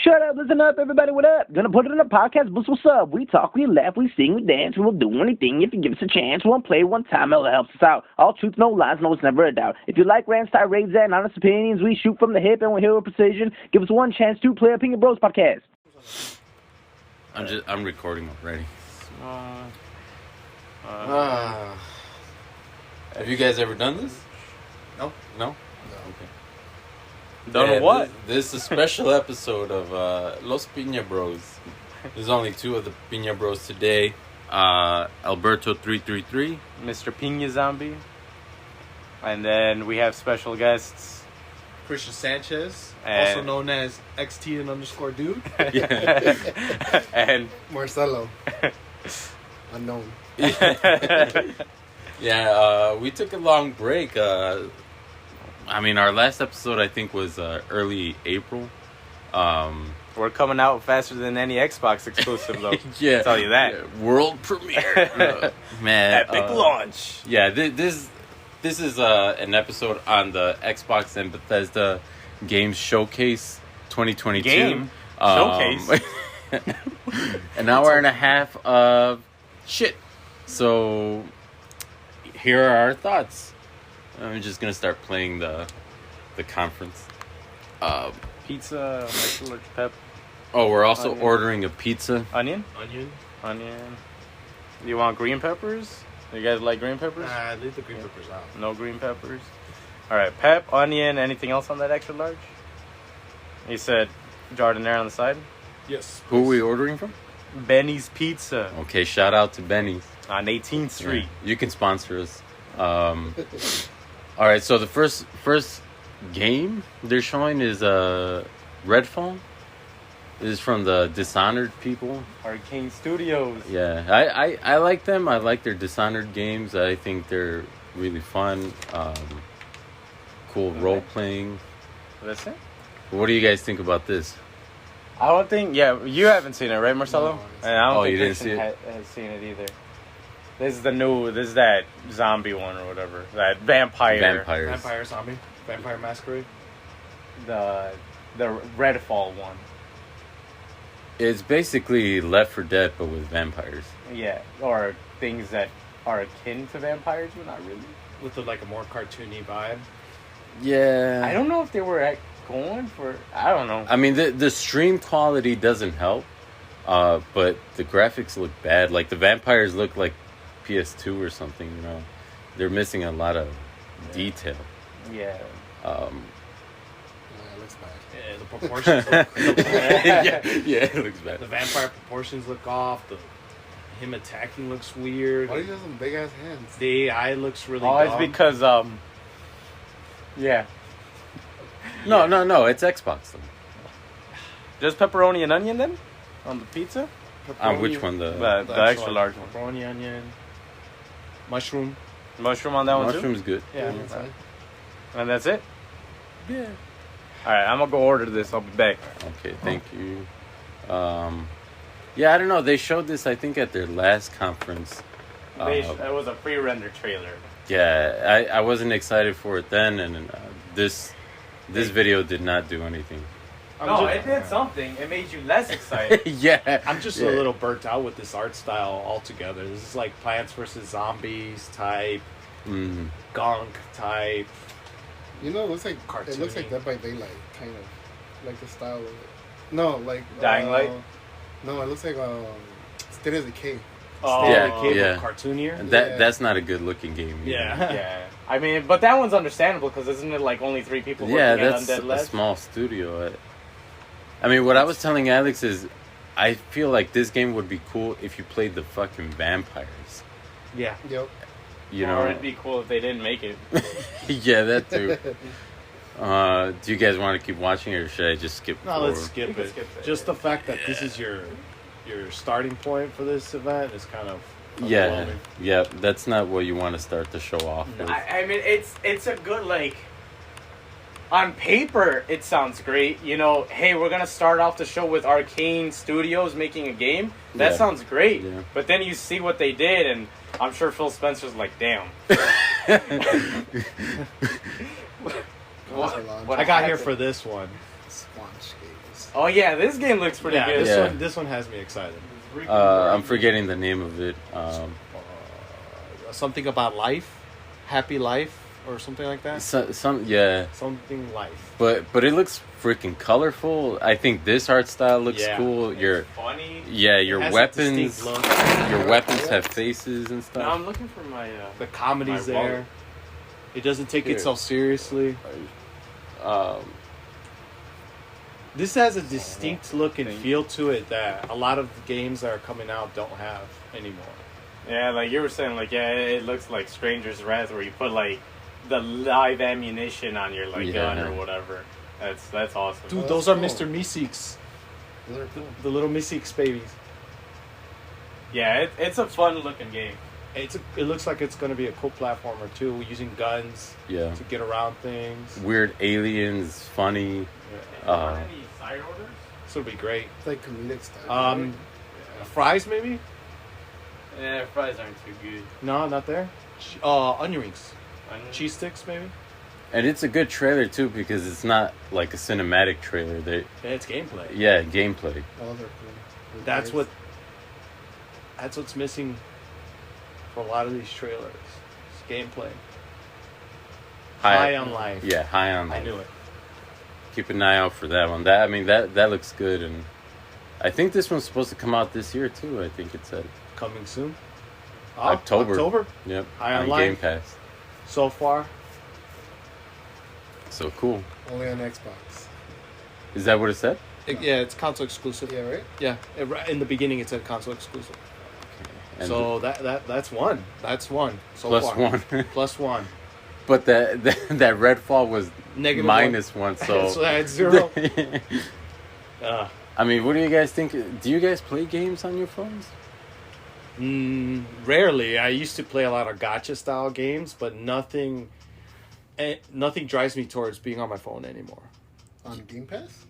Shut up, listen up, everybody, what up? Gonna put it in a podcast, boost, what's up? We talk, we laugh, we sing, we dance, we'll do anything if you give us a chance. We'll play one time, it'll help us out. All truth, no lies, no, it's never a doubt. If you like rants, tirades, and honest opinions, we shoot from the hip and we're here with precision. Give us one chance to play Opinion Bros podcast. I'm recording already. Have you guys ever done this? No. No? Okay. Don't know what? This is a special episode of Los Piña Bros. There's only two of the Piña Bros today. Alberto 333. Mr. Pina Zombie. And then we have special guests. Christian Sanchez, And- also known as XT_dude. And Marcelo. Unknown. Yeah, we took a long break. Our last episode, I think, was early April. we're coming out faster than any Xbox exclusive, though. Yeah. I'll tell you that. Yeah, world premiere. Man. Epic launch. Yeah, this is an episode on the Xbox and Bethesda Games Showcase 2022. Game? Showcase? An hour and a half of shit. So, here are our thoughts. I'm just going to start playing the conference. Pizza, extra large pep, We're also Onion. ordering a pizza. onion. Onion. You want green peppers? You guys like green peppers? Leave the green peppers out. No green peppers. All right, pep, onion. Anything else on that extra large? You said jardinere on the side. Yes. Who are we ordering from? Benny's Pizza Okay, shout out to Benny's. on 18th Street. Yeah, you can sponsor us. All right, so the first game they're showing is Redfall. This is from the Dishonored people. Arcane Studios. Yeah, I like them. I like their Dishonored games. I think they're really fun. Cool role playing. That's it. What do you guys think about this? I don't think. Yeah, you haven't seen it, right, Marcelo? No, And I don't Oh, think you didn't Christian see it? has seen it either. This is the new. This is that zombie one or whatever. That vampire. Vampires. Vampire zombie. Vampire Masquerade. The Redfall one. It's basically Left 4 Dead, but with vampires. Yeah, or things that are akin to vampires, but not really. With a more cartoony vibe. Yeah. I don't know if they were going for. I don't know. I mean, the stream quality doesn't help, but the graphics look bad. Like, the vampires look like PS2 or something, you know. They're missing a lot of detail. Yeah. It looks bad. Yeah, the proportions look... yeah, it looks bad. The vampire proportions look off. Him attacking looks weird. Why do you have some big ass hands? The AI looks really Oh, it's dumb. because yeah, No, it's Xbox, though. just pepperoni and onion then on the pizza. On which one? The extra large one. Pepperoni, onion, mushroom. Mushroom on that one too. Mushroom's good. Yeah, That's fine. and that's it. Yeah. All right, I'm gonna go order this. I'll be back. Okay, thank you. Yeah, I don't know. They showed this, I think, at their last conference. It was a pre-render trailer. Yeah, I wasn't excited for it then, and this video did not do anything. It did something. It made you less excited. Yeah. I'm just a little burnt out with this art style altogether. This is like Plants vs. Zombies type, Mm. Gunk type. You know, it looks like Cartoony. Dead by Daylight, kind of, like the style of it. No, like Dying Light? No, it looks like State of Decay. Oh, Yeah, Cable yeah. cartoonier. And Yeah. that's not a good looking game. either. Yeah. yeah. I mean, but that one's understandable because isn't it like only 3 people Yeah, working that's at Undead a Labs? small studio. I mean, what I was telling Alex is, I feel like this game would be cool if you played the fucking vampires. Yeah. Yep. You Or know? it'd be cool if they didn't make it. Yeah, that too. Do you guys want to keep watching, or should I just skip No, forward? let's skip We can it. skip it. Just the fact that this is your starting point for this event is kind of Yeah, underwhelming. yeah, that's not what you want to start the show off with. I mean, it's a good, like, on paper, it sounds great. You know, hey, we're going to start off the show with Arcane Studios making a game. That Yeah. sounds great. Yeah. But then you see what they did, and I'm sure Phil Spencer's like, damn. What I I got here happened? for this one. Squanch games. Oh yeah, this game looks pretty Yeah, good. Yeah. this one has me excited. I'm forgetting the name of it. Something about life, happy life, or something like that. Yeah, Something life. but it looks freaking colorful. I think this art style looks Yeah. cool. Your Funny. your It has a weapons, distinct look. your weapons have faces and No, stuff. I'm looking for my. The comedy's My there. wallet. It doesn't take Here. itself seriously. Um, This has a distinct look and feel to it that a lot of the games that are coming out don't have anymore. Yeah, like you were saying, like it looks like Stranger's Wrath, where you put like the live ammunition on your like gun Yeah. or whatever. That's awesome. Dude, Oh, those that's are cool. Mr. Meeseeks. Those are cool. The little Meeseeks babies. Yeah, it's a fun looking game. It looks like it's going to be a cool platformer too, using guns yeah, to get around things. weird aliens, funny. Any side orders? This will be great. It's like comedic style. Fries maybe? Yeah, fries aren't too good. No, not there. Onion rings, cheese sticks maybe. And it's a good trailer too because it's not like a cinematic trailer. Yeah, it's gameplay. Yeah, gameplay. Oh, they're cool. With That's birds. what's missing for a lot of these trailers. It's gameplay. High on life. Yeah, high on I life. knew it. Keep an eye out for that one. That looks good, and I think this one's supposed to come out this year too. I think it said Coming soon. October. Yep, High on on life. Game Pass. So far. So cool. Only on Xbox. Is that what it said? Yeah, it's console exclusive. Yeah, right? Yeah, in the beginning it said console exclusive. And So that's one. That's one. So plus far. one. Plus one. But that Redfall was Negative minus one. So So that's 0. I mean, what do you guys think? Do you guys play games on your phones? Rarely. I used to play a lot of gacha style games, but nothing drives me towards being on my phone anymore. On Game Pass?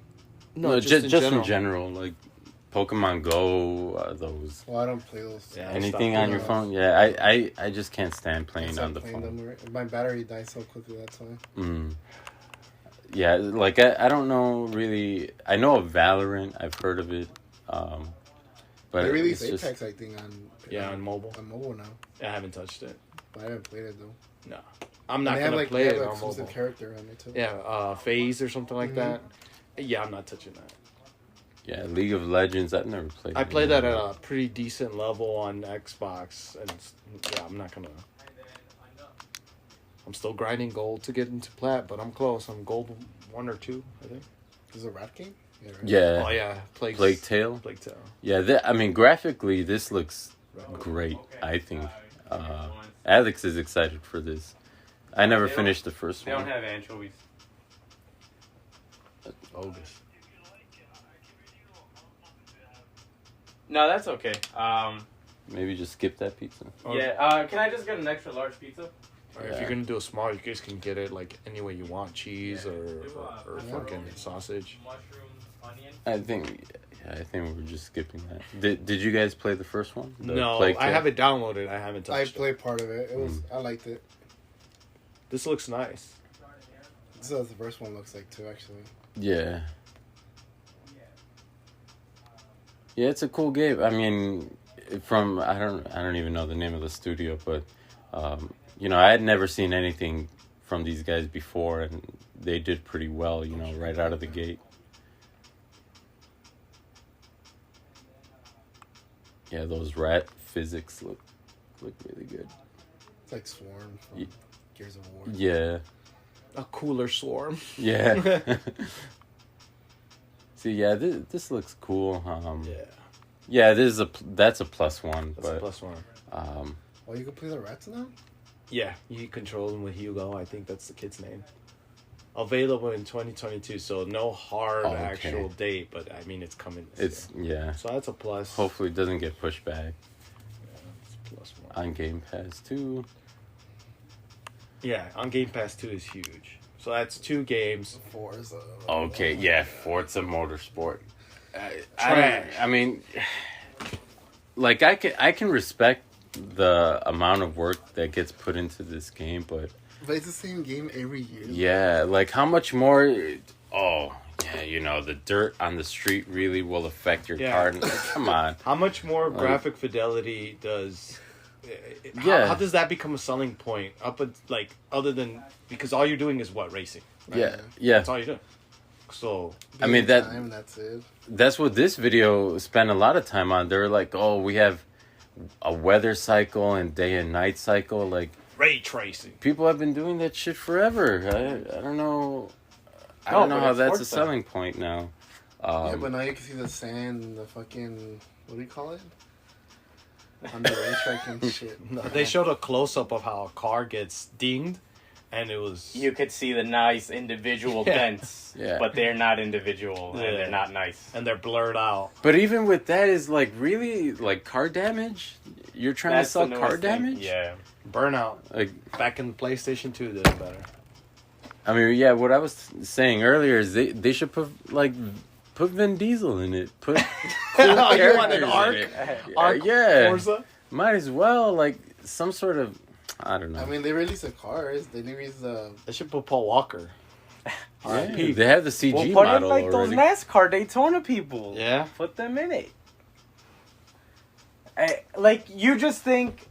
No, just in general, like Pokemon Go, those. Well, I don't play those. Yeah. Anything stop on your doing phone? Yeah, I just can't stand I playing stopped on the playing phone. them, right? My battery dies so quickly, that's why. Yeah, like I don't know really. I know of Valorant. I've heard of it. But They released it's Apex, I think, on mobile. On mobile now. I haven't touched it. But I haven't played it, though. No. I'm not And going to play they it have on exclusive mobile. character on it, too. Yeah, Phase or something like Mhm. that. Yeah, I'm not touching that. Yeah, League of Legends. I've never played. I it. play that at a pretty decent level on Xbox, and yeah, I'm not gonna. I'm still grinding gold to get into plat, but I'm close. I'm gold 1 or 2, I think. Is it a rat game? Yeah, right? Yeah. Oh yeah, Plague Tale. Plague Tale. Yeah, I mean, graphically, this looks great. I think. Alex is excited for this. I never They finished the first They one. don't have anchovies. Bogus. No, that's okay. Maybe just skip that pizza. Yeah. Can I just get an extra large pizza? Or if you're gonna do a small, you guys can get it like any way you want, cheese or fucking sausage. Mushrooms, onion. I think we're just skipping that. Did you guys play the first one? The No, Plague I Tale? have it downloaded. I haven't I touched it. played part of it. It was I liked it. This looks nice. This is what the first one looks like, too, actually. Yeah. Yeah, it's a cool game. I mean, from I don't even know the name of the studio, but you know, I had never seen anything from these guys before, and they did pretty well. You know, right out of the gate. Yeah, those rat physics look really good. It's like Swarm from Ye- Gears of War. Yeah, A cooler swarm. yeah. See, yeah, this looks cool. Yeah, that's a plus one. That's but a plus one. Oh, you can play the rats now? Yeah, you control them with Hugo. I think that's the kid's name. Available in 2022, so no hard Okay. actual date, but I mean it's coming. This It's year. yeah. So that's a plus. Hopefully, it doesn't get pushed back It's a plus one. on Game Pass too. Yeah, on Game Pass 2 is huge. So that's 2 games. Forza. Okay, yeah, Forza Motorsport. Trash. I mean, like I can respect the amount of work that gets put into this game, but But it's the same game every year. yeah, like how much more? Oh, Yeah, you know, the dirt on the street really will affect your Yeah. car. And, come on. How much more graphic fidelity does? Yeah. How does that become a selling point? Other than because all you're doing is what, racing. Yeah, yeah. That's all you're doing. So I mean, Time, that's it. that's what this video spent a lot of time on. They're like, oh, we have a weather cycle and day and night cycle. Like, ray tracing. people have been doing that shit forever. I don't know. I don't know but how it's that's a Forza. selling point now. Yeah, but now you can see the sand and the fucking, what do you call it? On the racetrack and shit. No, they showed a close up of how a car gets dinged, and it was You could see the nice individual Yeah. dents, Yeah. but they're not individual Yeah. and they're not nice. and they're blurred out. But even with that, is like really like car damage. You're trying That's to sell the car newest thing. damage. Yeah. Burnout. Like, Back in PlayStation 2 did it better. I mean, yeah. What I was saying earlier is they should put Vin Diesel in it. Put cool You want characters an arc? in it. Arc Yeah. Forza? Might as well, like, some sort of, I don't know. I mean, they released the cars. They released the... They should put Paul Walker. yeah, RIP. they have the CG Well, put in model like already. those NASCAR Daytona people. Yeah. Put them in it. Like, you just think...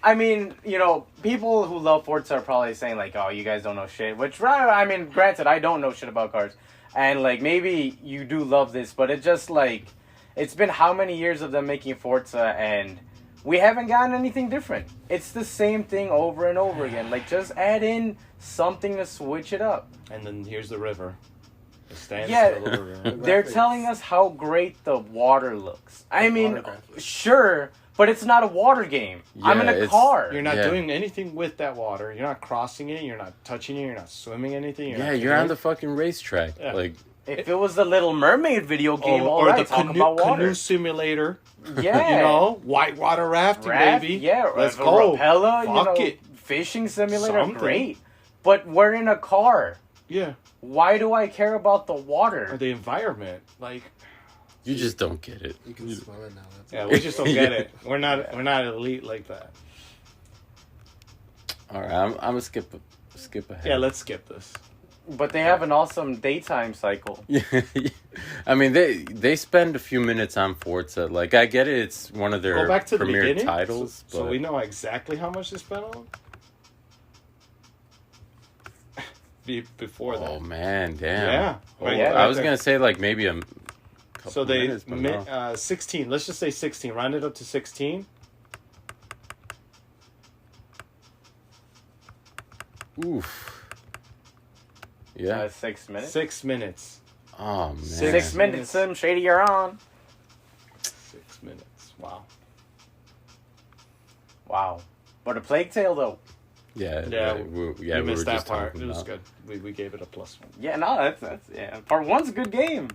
I mean, you know, people who love Forza are probably saying, like, oh, you guys don't know shit. Which, I mean, granted, I don't know shit about cars. And, like, maybe you do love this, but it's just, like... It's been how many years of them making Forza, and we haven't gotten anything different. It's the same thing over and over again. Like, just add in something to switch it up. And then here's the river. It stands Yeah. for the river. They're graphics. telling us how great the water looks. I The mean, water graphics. sure, but it's not a water game. I'm in Yeah, a it's- car. You're not Yeah. doing anything with that water. You're not crossing it. You're not touching it. You're not swimming anything. Yeah, you're on the fucking racetrack. Yeah. Like, If it was the Little Mermaid video game, all or right, the talk canoe, about water. canoe simulator. Yeah. You know, whitewater rafting, Raft, baby. Yeah, Let's a go. Rapella, Fuck you know, it. fishing simulator, Something. great. But we're in a car. Yeah. Why do I care about the Or water? the environment. Like, you just don't get it. You can smell it now. That's yeah, we just don't get Yeah. it. We're not elite like that. All right, I'm gonna skip ahead. Yeah, let's skip this. But they have an awesome daytime cycle. Yeah, I mean they spend a few minutes on Forza. Like, I get it; it's one of Go their back to the premier beginning. titles. So but we know exactly how much they spent on them? Before that. oh man, damn. Yeah. Oh, Right, yeah, I was right gonna say like maybe a couple So they minutes, but no. 16. Let's just say 16. Round it up to 16. Oof. Yeah. 6 minutes. 6 minutes. Oh man. 6 minutes, Sim Shady, you're on. 6 minutes. Wow. Wow. But a Plague Tale, though. Yeah. Yeah, we we were missed that just part. talking It was about- good. We gave it a +1. Yeah, no, that's yeah. Part 1's a good game.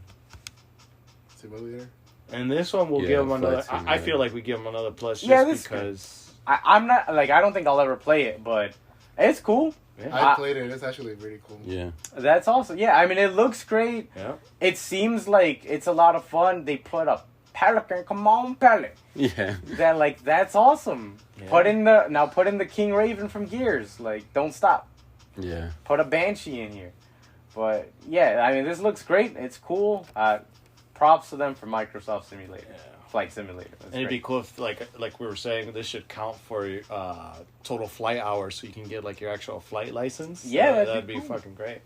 simulator. And this one we'll Yeah, give them another. Flight I feel like we give them another plus just Yeah, this is good. because. I'm not, like, I don't think I'll ever play it, but it's cool. Yeah. I played it. It's actually pretty cool. Yeah. That's awesome. Yeah, I mean, it looks great. Yeah. It seems like it's a lot of fun. They put a pelican, come on, pelican. Yeah. That, like, that's awesome. Yeah. Put in the King Raven from Gears. Like, don't stop. Yeah. Put a Banshee in here. But, yeah, I mean, this looks great. It's cool. Props to them for Microsoft Simulator. Yeah. Flight Simulator. That's And it'd be great. cool if, like we were saying, this should count for total flight hours, so you can get like your actual flight license. Yeah, that'd that'd be be cool. fucking great.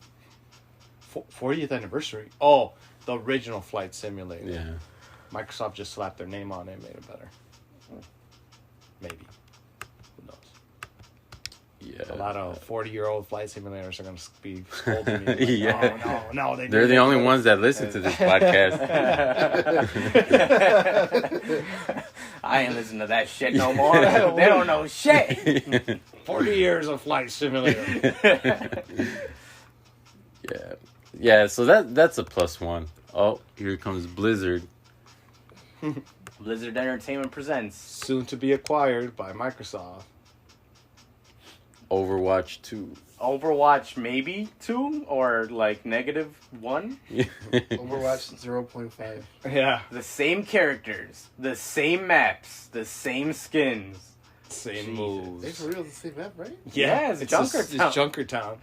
40th anniversary. Oh, the original flight simulator. Yeah. Microsoft just slapped their name on it and made it better. Maybe. Who knows? Yeah. A lot of 40-year-old flight simulators are going to be scolding me. Like, Yeah. No. They're the only ones that listen to this podcast. I ain't listening to that shit no more. They don't know shit. 40 years of flight simulator. Yeah. Yeah, so that's a +1. Oh, here comes Blizzard. Blizzard Entertainment presents Soon to be acquired by Microsoft. Overwatch 2. Overwatch maybe 2 or like -1. Overwatch 0.5. Yeah. The same characters, the same maps, the same skins. Same Jesus. moves. Hey, for real, it's the same map, right? Yeah, it's Junkertown. It's Junkertown.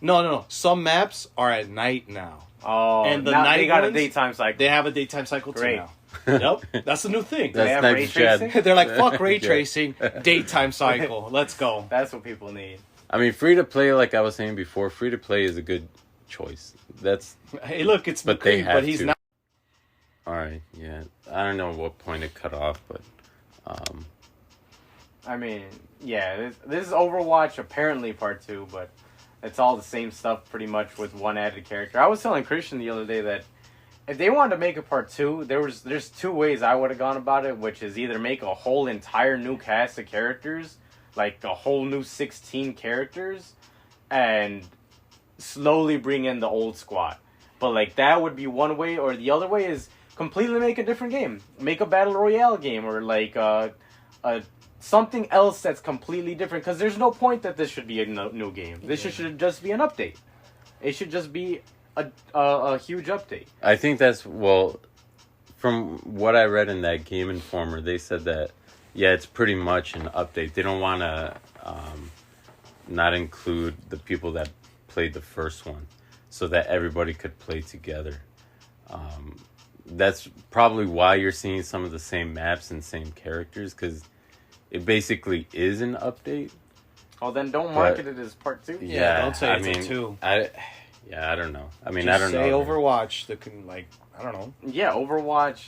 No. Some maps are at night now. Oh, And the now night they got ones, a daytime cycle. They have a daytime cycle too Great. now. Yep, that's the new thing. They have That's ray next gen. tracing? They're like, fuck ray Yeah. tracing, daytime cycle. Let's go. That's what people need. I mean, free to play, like I was saying before, free to play is a good choice. That's Hey, look, it's But they McCree, have but he's to. not. all right. Yeah, I don't know what point it cut off, but I mean, yeah, this is Overwatch apparently part 2, but it's all the same stuff pretty much with one added character. I was telling Christian the other day that if they wanted to make a part 2, there's 2 ways I would have gone about it, which is either make a whole entire new cast of characters, like a whole new 16 characters, and slowly bring in the old squad. But like that would be one way, or the other way is completely make a different game. Make a battle royale game, or like a something else that's completely different, because there's no point that this should be a new game. This should just be an update. It should just be a huge update. I think that's, well, from what I read in that Game Informer, they said that, yeah, it's pretty much an update. They don't want to not include the people that played the first one so that everybody could play together. That's probably why you're seeing some of the same maps and same characters, because it basically is an update. Oh, then don't market it as part 2. Yeah, don't say it's a 2. I don't know. I mean, Just I don't say know. Overwatch. I don't know. Yeah, Overwatch,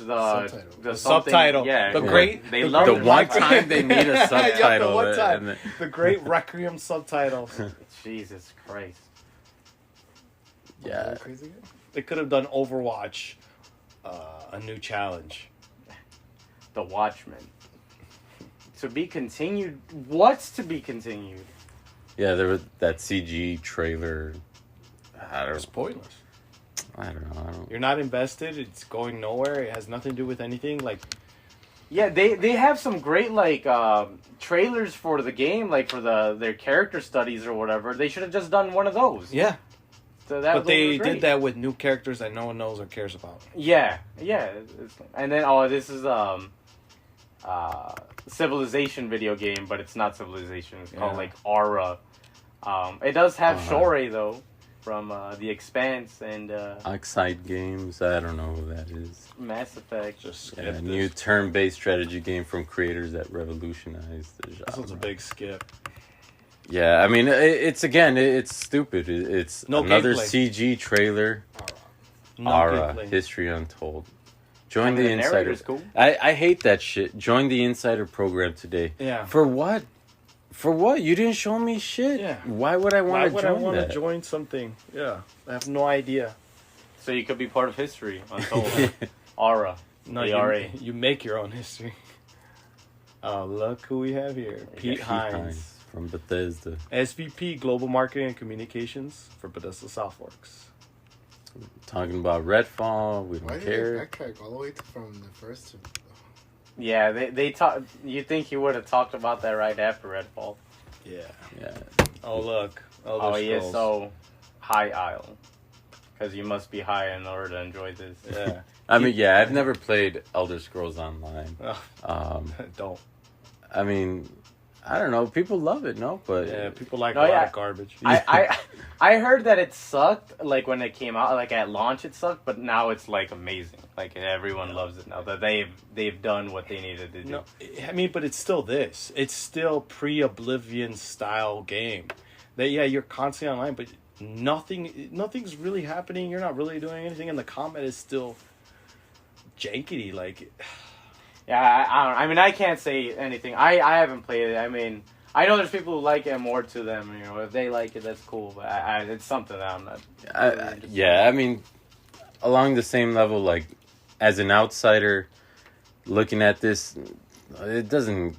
the Subtitle. Yeah, The Yeah. great. They love The it. one time they need a subtitle. Yeah, the one and time. then- The great Requiem subtitle. Jesus Christ. yeah. Crazy again? They could have done Overwatch, a new challenge. The Watchmen. To be continued. What's to be continued? Yeah, there was that CG trailer. I It's don't pointless. know. You're not invested. It's going nowhere. It has nothing to do with anything. Like, Yeah, they have some great like trailers for the game, like for their character studies or whatever. They should have just done one of those. yeah. So that But those they were great. did that with new characters that no one knows or cares about. Yeah. And then this is Civilization video game, but it's not Civilization. It's called Yeah. like Aura. It does have Uh-huh. Shorei though, from The Expanse and Oxide Games. I don't know who that is. Mass Effect. Just skip Yeah, this. new turn-based strategy game from creators that revolutionized the genre. This one's a big skip. Yeah, I mean, it's stupid. It's No another gameplay. CG trailer. No Aura, gameplay. History Untold. Join the the Insider. narrator's cool. I hate that shit. Join the Insider program today. Yeah. For what? For what? You didn't show me shit. Yeah. Why would I Why want to would I join want that? to join something? Yeah. I have no idea. So you could be part of history. Untold. Aura. No, ARA. you make your own history. Oh, look who we have here. Pete Hines. from Bethesda. SVP Global Marketing and Communications for Bethesda Softworks. Talking about Redfall. We Why don't did they care. backtrack all the way from the first to... Yeah, they talk. You think he would have talked about that right after Redfall? Yeah. Yeah. Oh, look. Oh, he is Scrolls. so high isle. Because you must be high in order to enjoy this. Yeah. I mean, yeah, I've never played Elder Scrolls Online. Oh, don't. I mean, I don't know. People love it, no? But Yeah, people like No, a lot yeah. of garbage. I heard that it sucked, like when it came out, like at launch it sucked, but now it's like amazing. Like everyone loves it now that they've done what they needed to do. No, I mean, but it's still this. It's still pre-Oblivion style game. That yeah, you're constantly online, but nothing's really happening. You're not really doing anything, and the combat is still jankety. Like, Yeah, I don't. I mean, I can't say anything. I haven't played it. I mean, I know there's people who like it more to them. You know, if they like it, that's cool. But it's something that I'm not. yeah, I mean, along the same level, like, as an outsider looking at this, it doesn't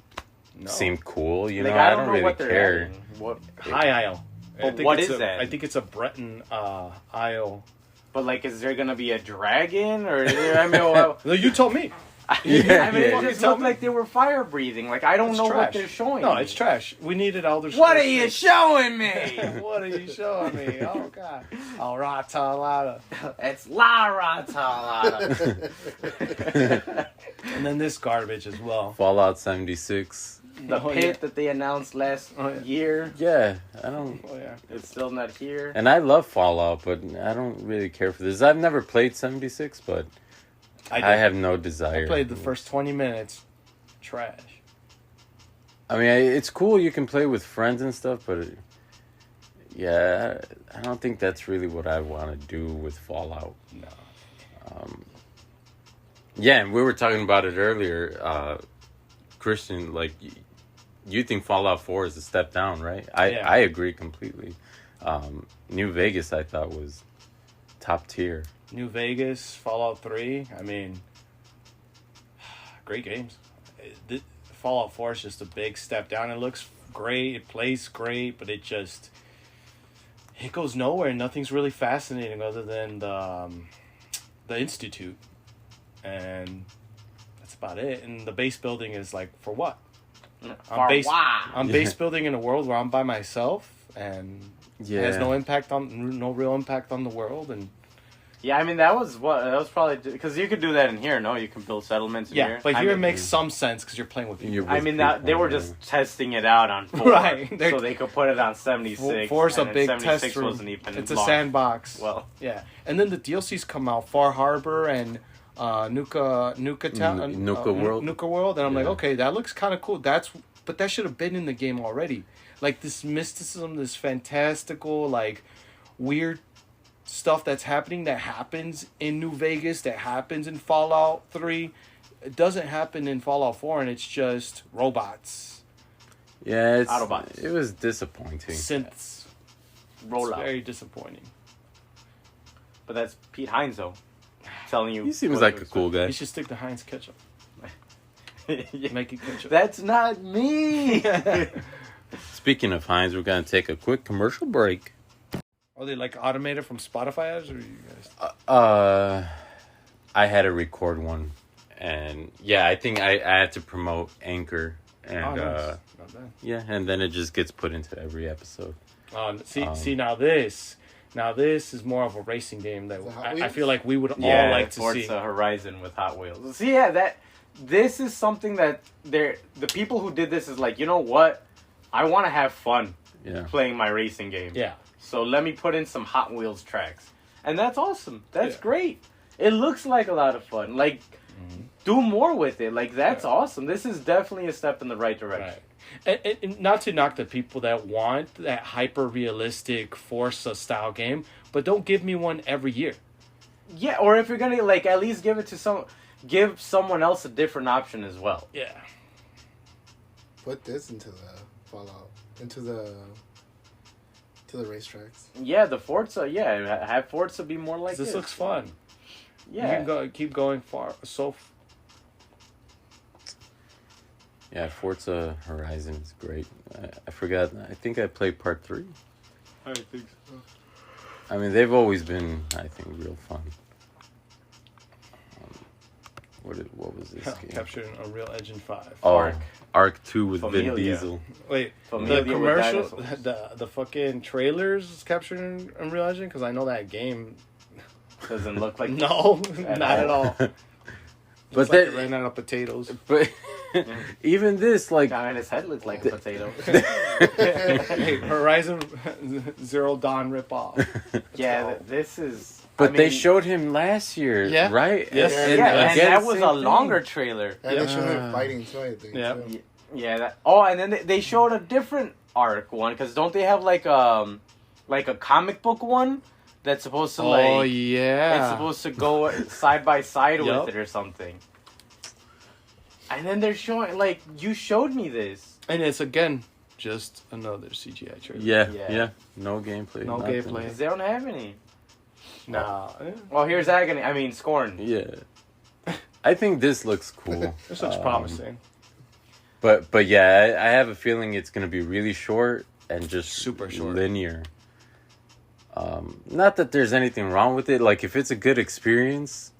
no. seem cool, you Like, know? I I don't don't know really what they're care. adding. What? High Isle. But what is that? that? I think it's a Breton Isle. But like, is there gonna be a dragon or? Is there, I mean, well, No, you told me. Yeah, I mean, yeah. it just looked like they were fire breathing. Like I don't It's know what trash. they're showing. No, me. it's trash. We needed Elder Scrolls. What are you 6. showing me? What are you showing me? Oh God! All right, Talada. It's Lara Talada. And then this garbage as well. Fallout 76. the pit that they announced last year. Yeah, I don't. Oh yeah. It's still not here. And I love Fallout, but I don't really care for this. I've never played 76, but I have no desire. I played the first 20 minutes. Trash. I mean, it's cool you can play with friends and stuff, but yeah, I don't think that's really what I want to do with Fallout. No. Yeah, and we were talking about it earlier. Christian, like, you think Fallout 4 is a step down, right? I agree completely. New Vegas, I thought, was top tier. New Vegas, Fallout 3. I mean, great games. Fallout 4 is just a big step down. It looks great. It plays great, but it goes nowhere. Nothing's really fascinating other than the Institute. And that's about it. And the base building is like, for what? I'm base building in a world where I'm by myself and it has no real impact on the world. And yeah, I mean that was probably because you could do that in here. No, you can build settlements in here. Yeah, but here it makes some sense because you're playing with people. I mean they were just testing it out on 4, right? So they could put it on 76. 4's a big test room. It's a sandbox. Well, yeah, and then the DLCs come out, Far Harbor and Nuka World, and I'm like, okay, that looks kind of cool. But that should have been in the game already. Like this mysticism, this fantastical, like weird stuff that's happening that happens in New Vegas, that happens in Fallout 3. It doesn't happen in Fallout 4, and it's just robots. Yeah, Autobots. It was disappointing. Synths. Roll out. Very disappointing. But that's Pete Hines, though. Telling you. He seems like a cool guy. You should stick to Heinz ketchup. Yeah. Make it ketchup. That's not me. Speaking of Heinz, we're going to take a quick commercial break. Are they like automated from Spotify ads, or you guys? I had to record one, and yeah, I think I had to promote Anchor, and nice. Not bad. yeah, and then it just gets put into every episode. See now this is more of a racing game that I feel like we would all like to see. Forza Horizon with Hot Wheels. See, yeah, this is something that the people who did this is like, you know what? I want to have fun playing my racing game. Yeah. So let me put in some Hot Wheels tracks. And that's awesome. That's great. It looks like a lot of fun. Like, do more with it. Like, that's awesome. This is definitely a step in the right direction. Right. And not to knock the people that want that hyper-realistic Forza-style game, but don't give me one every year. Yeah, or if you're going to, like, at least give someone else a different option as well. Yeah. Put this into the Fallout, into the racetracks. Yeah, the Forza. Yeah, have Forza be more like this. This looks fun. Yeah, you can keep going far. Yeah, Forza Horizon is great. I forgot. I think I played part 3. I think so. I mean, they've always been, I think, real fun. What was this game? Captured in Unreal Engine 5. Arc 2 with Familia. Vin Diesel. Wait, Familia the commercial, with the fucking trailers is captured in Unreal Engine? Because I know that game doesn't look like no, not at all. But that ran out of potatoes. But even this, like, guy in his head looks like a potato. Hey, Horizon Zero Dawn ripoff. Yeah, this is. But they showed him last year, right? Yes. And that was a longer trailer. And they showed him fighting too, I think. Yeah. Too. Yeah. And then they showed a different Arc one, because don't they have like a comic book one that's supposed to it's supposed to go side by side with it or something. And then they're showing, like, you showed me this. And it's, again, just another CGI trailer. Yeah. No gameplay. No nothing. gameplay. Because they don't have any. Nah. Well, here's Agony. I mean, Scorn. Yeah. I think this looks cool. This looks promising. But yeah, I have a feeling it's going to be really short and just super short. Linear. Not that there's anything wrong with it. Like, if it's a good experience,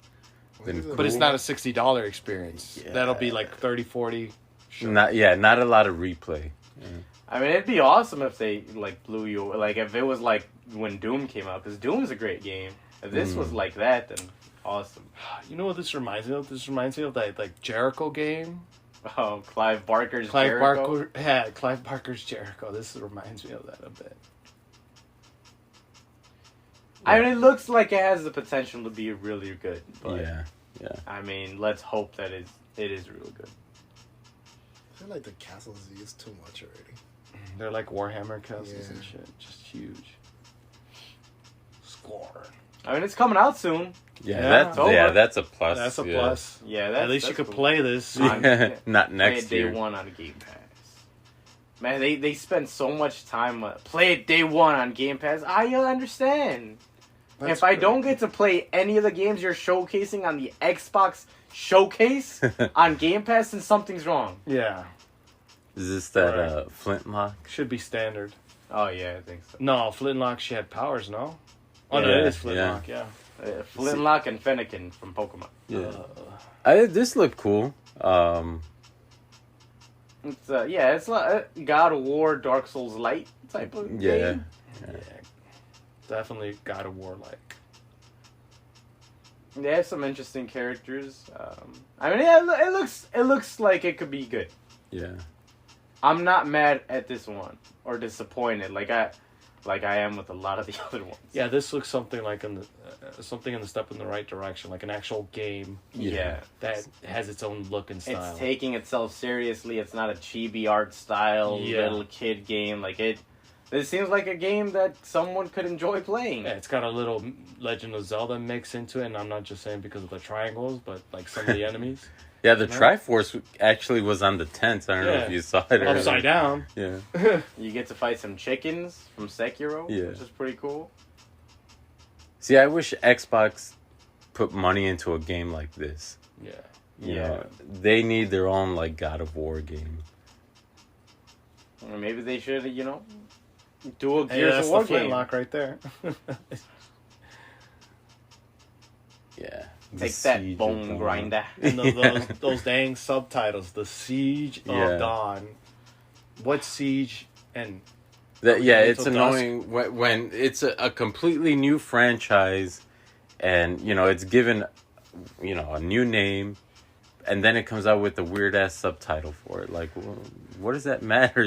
then cool. But it's not a $60 experience. Yeah. That'll be like 30, 40. Sure. Not a lot of replay. Yeah. I mean, it'd be awesome if they, like, blew you. Like, if it was like when Doom came out, because Doom is a great game. If this was like that, then awesome. You know what this reminds me of? This reminds me of that, like, Jericho game Oh, Clive Barker's Clive Jericho. Barker, yeah, Clive Barker's Jericho. This reminds me of that a bit. I mean, it looks like it has the potential to be really good. But Yeah. I mean, let's hope that it is real good. I feel like the castles is too much already. They're like Warhammer castles and Yeah. shit. Just huge. Score. I mean, it's coming out soon. Yeah, Yeah, that's it's over. that's a plus. That's a yeah. plus. Yeah, At least you that's could cool. play this. Yeah, not Play next it day year. one on Game Pass. Man, they spend so much time on play it day one on Game Pass. I understand. That's if I great. don't get to play any of the games you're showcasing on the Xbox Showcase on Game Pass, then something's wrong. Yeah. Is this that Right. flintlock? Should be standard. Oh yeah, I think so. No, Flintlock, she had powers, no? Oh, no, Yeah, it is Flintlock, yeah. Flintlock and Fennekin from Pokemon. Yeah. Uh, This looked cool. It's it's like God of War, Dark Souls light type of Yeah. game. yeah. Definitely God of War like. They have some interesting characters. I mean, yeah, it looks like it could be good. Yeah. I'm not mad at this one or disappointed like I am with a lot of the other ones. Yeah, this looks something like in the something in the step in the right direction, like an actual game Yeah. that has its own look and style. It's taking itself seriously. It's not a chibi art style Yeah. little kid game. Like it seems like a game that someone could enjoy playing. Yeah, it's got a little Legend of Zelda mix into it, and I'm not just saying because of the triangles, but like some of the enemies. Yeah, the No. Triforce actually was on the tent. I don't know Yeah. if you saw it. Or Upside down. Yeah. You get to fight some chickens from Sekiro, Yeah. which is pretty cool. See, I wish Xbox put money into a game like this. Yeah. You Yeah. know, they need their own like God of War game. Or maybe they should, do a Hey, Gears that's of War the game. Flintlock right there. Yeah. Take The that, Siege of bone Dawn. grinder. And those dang subtitles, The Siege of Yeah. Dawn. What siege and Yeah, it's Until annoying when it's a completely new franchise, and it's given, a new name, and then it comes out with a weird ass subtitle for it. Like, what does that matter?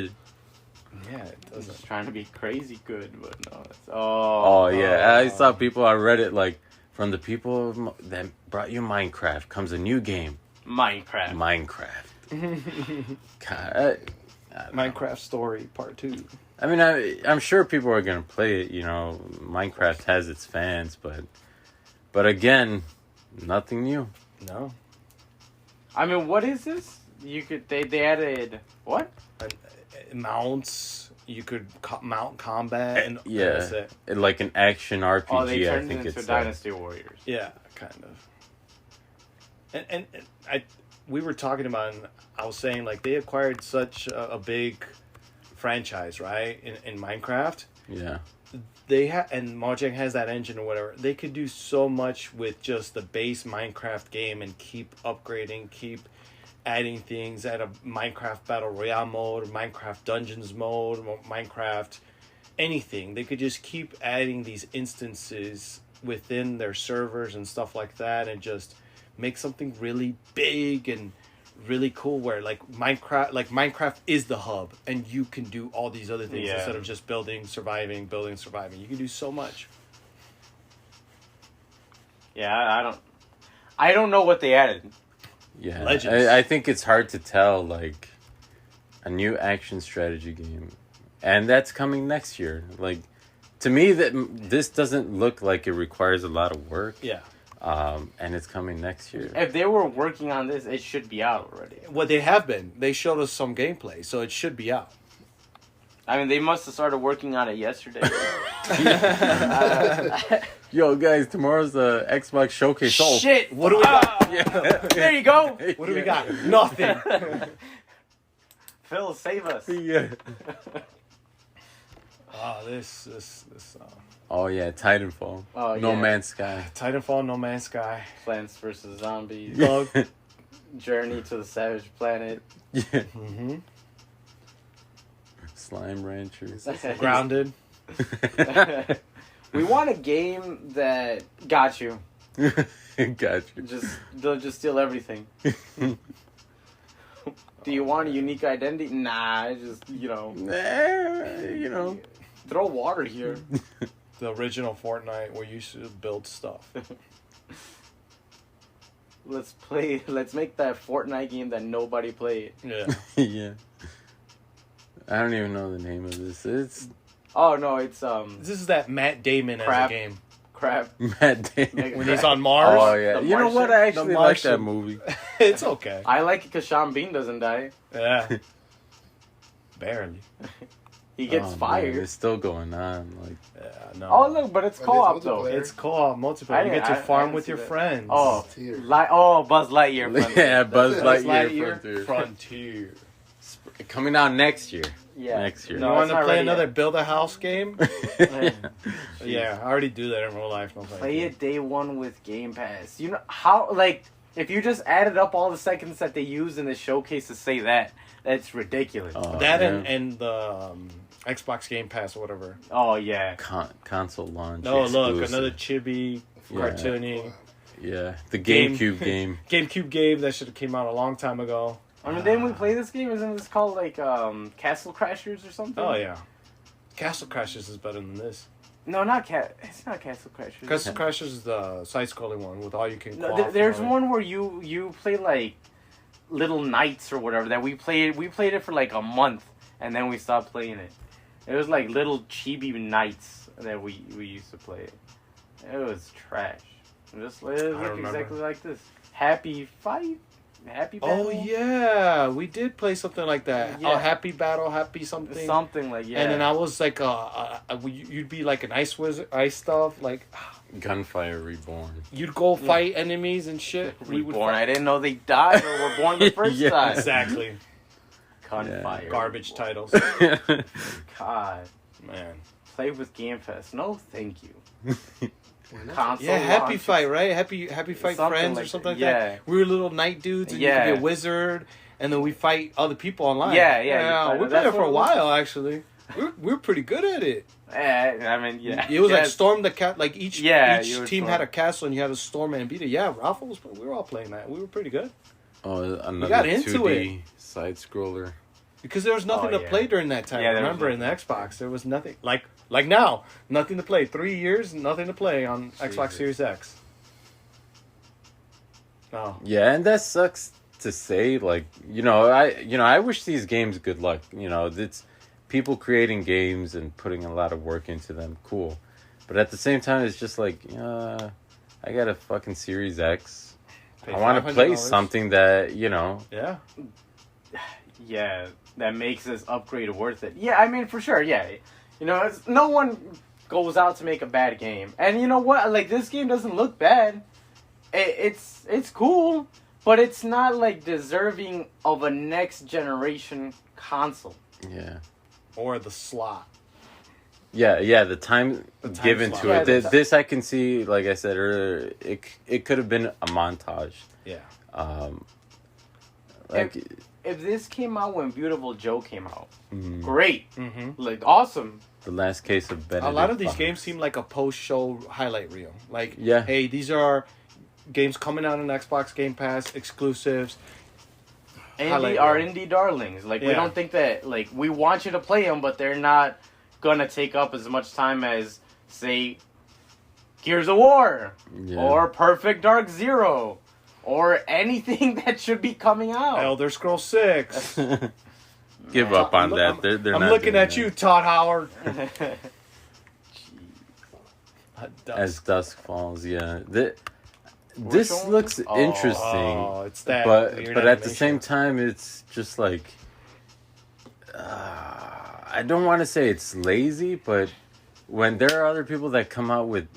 yeah, it It's doesn't. just trying to be crazy good, but no. It's, Oh yeah, I saw people on Reddit like from the people that brought you Minecraft comes a new game, Minecraft. Minecraft. God, I don't know. Minecraft Story Part 2. I mean, I'm sure people are gonna play it. Minecraft has its fans, but again, nothing new. No. Oh, Uh, I mean, what is this? They added what? Mounts, you could mount combat, and Yeah, that's it. like an action RPG. Oh, they I turned think it into it's Dynasty Warriors. Yeah, kind of. And we were talking about, and I was saying, like, they acquired such a big franchise, right, in Minecraft. Yeah, And Mojang has that engine or whatever. They could do so much with just the base Minecraft game and keep upgrading, keep adding things, add a Minecraft Battle Royale mode, Minecraft Dungeons mode, Minecraft anything. They could just keep adding these instances within their servers and stuff like that, and just make something really big and really cool where Minecraft is the hub, and you can do all these other things instead of just building, surviving. You can do so much. Yeah, I don't know what they added. yeah. Legends. I think it's hard to tell like a new action strategy game, and that's coming next year. Like to me, this doesn't look like it requires a lot of work. Yeah. And it's coming next year. If they were working on this, it should be out already. Well, they have been. They showed us some gameplay, so it should be out. I mean, they must have started working on it yesterday. Yo, guys, tomorrow's the Xbox Showcase. Oh, Shit! What do we got? yeah. There you go. What do we got? Nothing. Phil, save us. Yeah. This Oh yeah, Titanfall. Oh, No yeah. Man's Sky. Titanfall, No Man's Sky, Plants vs. Zombies. Bug. Journey to the Savage Planet. Yeah. Mm-hmm. Slime Ranchers. Grounded. We want a game that got you. Got you. They'll just steal everything. Do you want a unique identity? Nah, I just, throw water here. The original Fortnite where you used to build stuff. Let's make that Fortnite game that nobody played. Yeah. Yeah. I don't even know the name of this. It's Oh no, it's This is that Matt Damon Crap. as a game. crap. Matt Damon. When he's on Mars. Oh yeah. The You know what? I actually The like that Martian. movie. It's okay. I like it because Sean Bean doesn't die. Yeah. Barely. He gets Oh, fired. man, it's still going on. Like, Yeah, no. Oh look, but it's But co-op it's though. multiplayer. It's co-op I multiplayer. You didn't- get to I farm didn't with see your that. friends. Oh, Tier. Buzz Lightyear. Frontier. yeah, Buzz Buzz Lightyear. Lightyear Frontier. Coming out next year. Yeah. Next year. You No, want it's to not play ready another yet. build a house game? Yeah. Yeah, I already do that in real life. No thank Play you. it day one with Game Pass. You know how if you just added up all the seconds that they use in the showcase to say that's ridiculous. That yeah. and the Xbox Game Pass or whatever. Oh yeah. Console launch. No, look, exclusive. another chibi, Yeah. cartoony. Yeah, the Game. GameCube game. GameCube game that should have came out a long time ago. I mean, didn't we play this game? Isn't this called Castle Crashers or something? Oh yeah, Castle Crashers is better than this. No, it's not Castle Crashers. Castle Crashers is the side-scrolling one with all you can. No, quaff there's and all one where you play like little knights or whatever that we played. We played it for like a month and then we stopped playing it. It was like little chibi knights that we used to play. It was trash. It looked remember. exactly like this. Happy Fight, Happy that. Battle. Oh yeah, we did play something like that. Yeah. Oh, Happy Battle, Happy something. Something like yeah. And then I was like, you'd be like an ice wizard, ice stuff. Like, Gunfire Reborn. you'd go fight enemies and shit. We would Reborn. fight- I didn't know they died or were born the first Yeah. time. Exactly. Gunfire. Garbage titles. God, Man. play with Game Pass. No, thank you. Why not? Console Yeah, Happy launch. Fight, right? Happy Fight Something Friends or like something like that. that. Yeah. We were little night dudes, and you Yeah. could be a wizard, and then we fight other people online. Yeah, yeah, you we fight- played it that's for a what it was. while, actually. We were pretty good at it. I mean, yeah. It was like Yes. storm the cat. Like each Yeah, you were team storm. had a castle, and you had to storm it and beat it. Yeah, Ralph was. We were all playing that. We were pretty good Oh, another got into 2D side scroller. because there was nothing Oh, to yeah. play during that time. Yeah, there was Remember, in the nothing. Xbox, there was nothing. Like now, nothing to play. 3 years, nothing to play on Xbox Jesus. Series X. Oh. Yeah, and that sucks to say. Like, I wish these games good luck. It's people creating games and putting a lot of work into them. Cool, but at the same time, it's just like, I got a fucking Series X. Pay I want to play $500. something that Yeah. Yeah, that makes this upgrade worth it. Yeah, I mean, for sure, yeah. No one goes out to make a bad game. And you know what? Like, this game doesn't look bad. It's cool, but it's not, like, deserving of a next-generation console. yeah. Or the slot. Yeah, the time The time given slot. to Yeah, it. the This I can see, like I said earlier, it could have been a montage. Yeah. Like, If this came out when Beautiful Joe came out, mm, great. Mm-hmm. Like, awesome. the last case of Benedict. A lot of these Fox. games seem like a post-show highlight reel. Like, Yeah. hey, these are games coming out on Xbox Game Pass exclusives. Highlight Indie darlings. Like, we Yeah. don't think that, like, we want you to play them, but they're not gonna take up as much time as, say, Gears of War, Yeah. or Perfect Dark Zero, or anything that should be coming out. Elder Scrolls 6. Give up on I'm- that. They're I'm not looking doing at that. you, Todd Howard. As dusk falls. Yeah. This one? looks Oh. interesting. Oh, it's that. but weird at the animation. same time, it's just like I don't want to say it's lazy, but when there are other people that come out with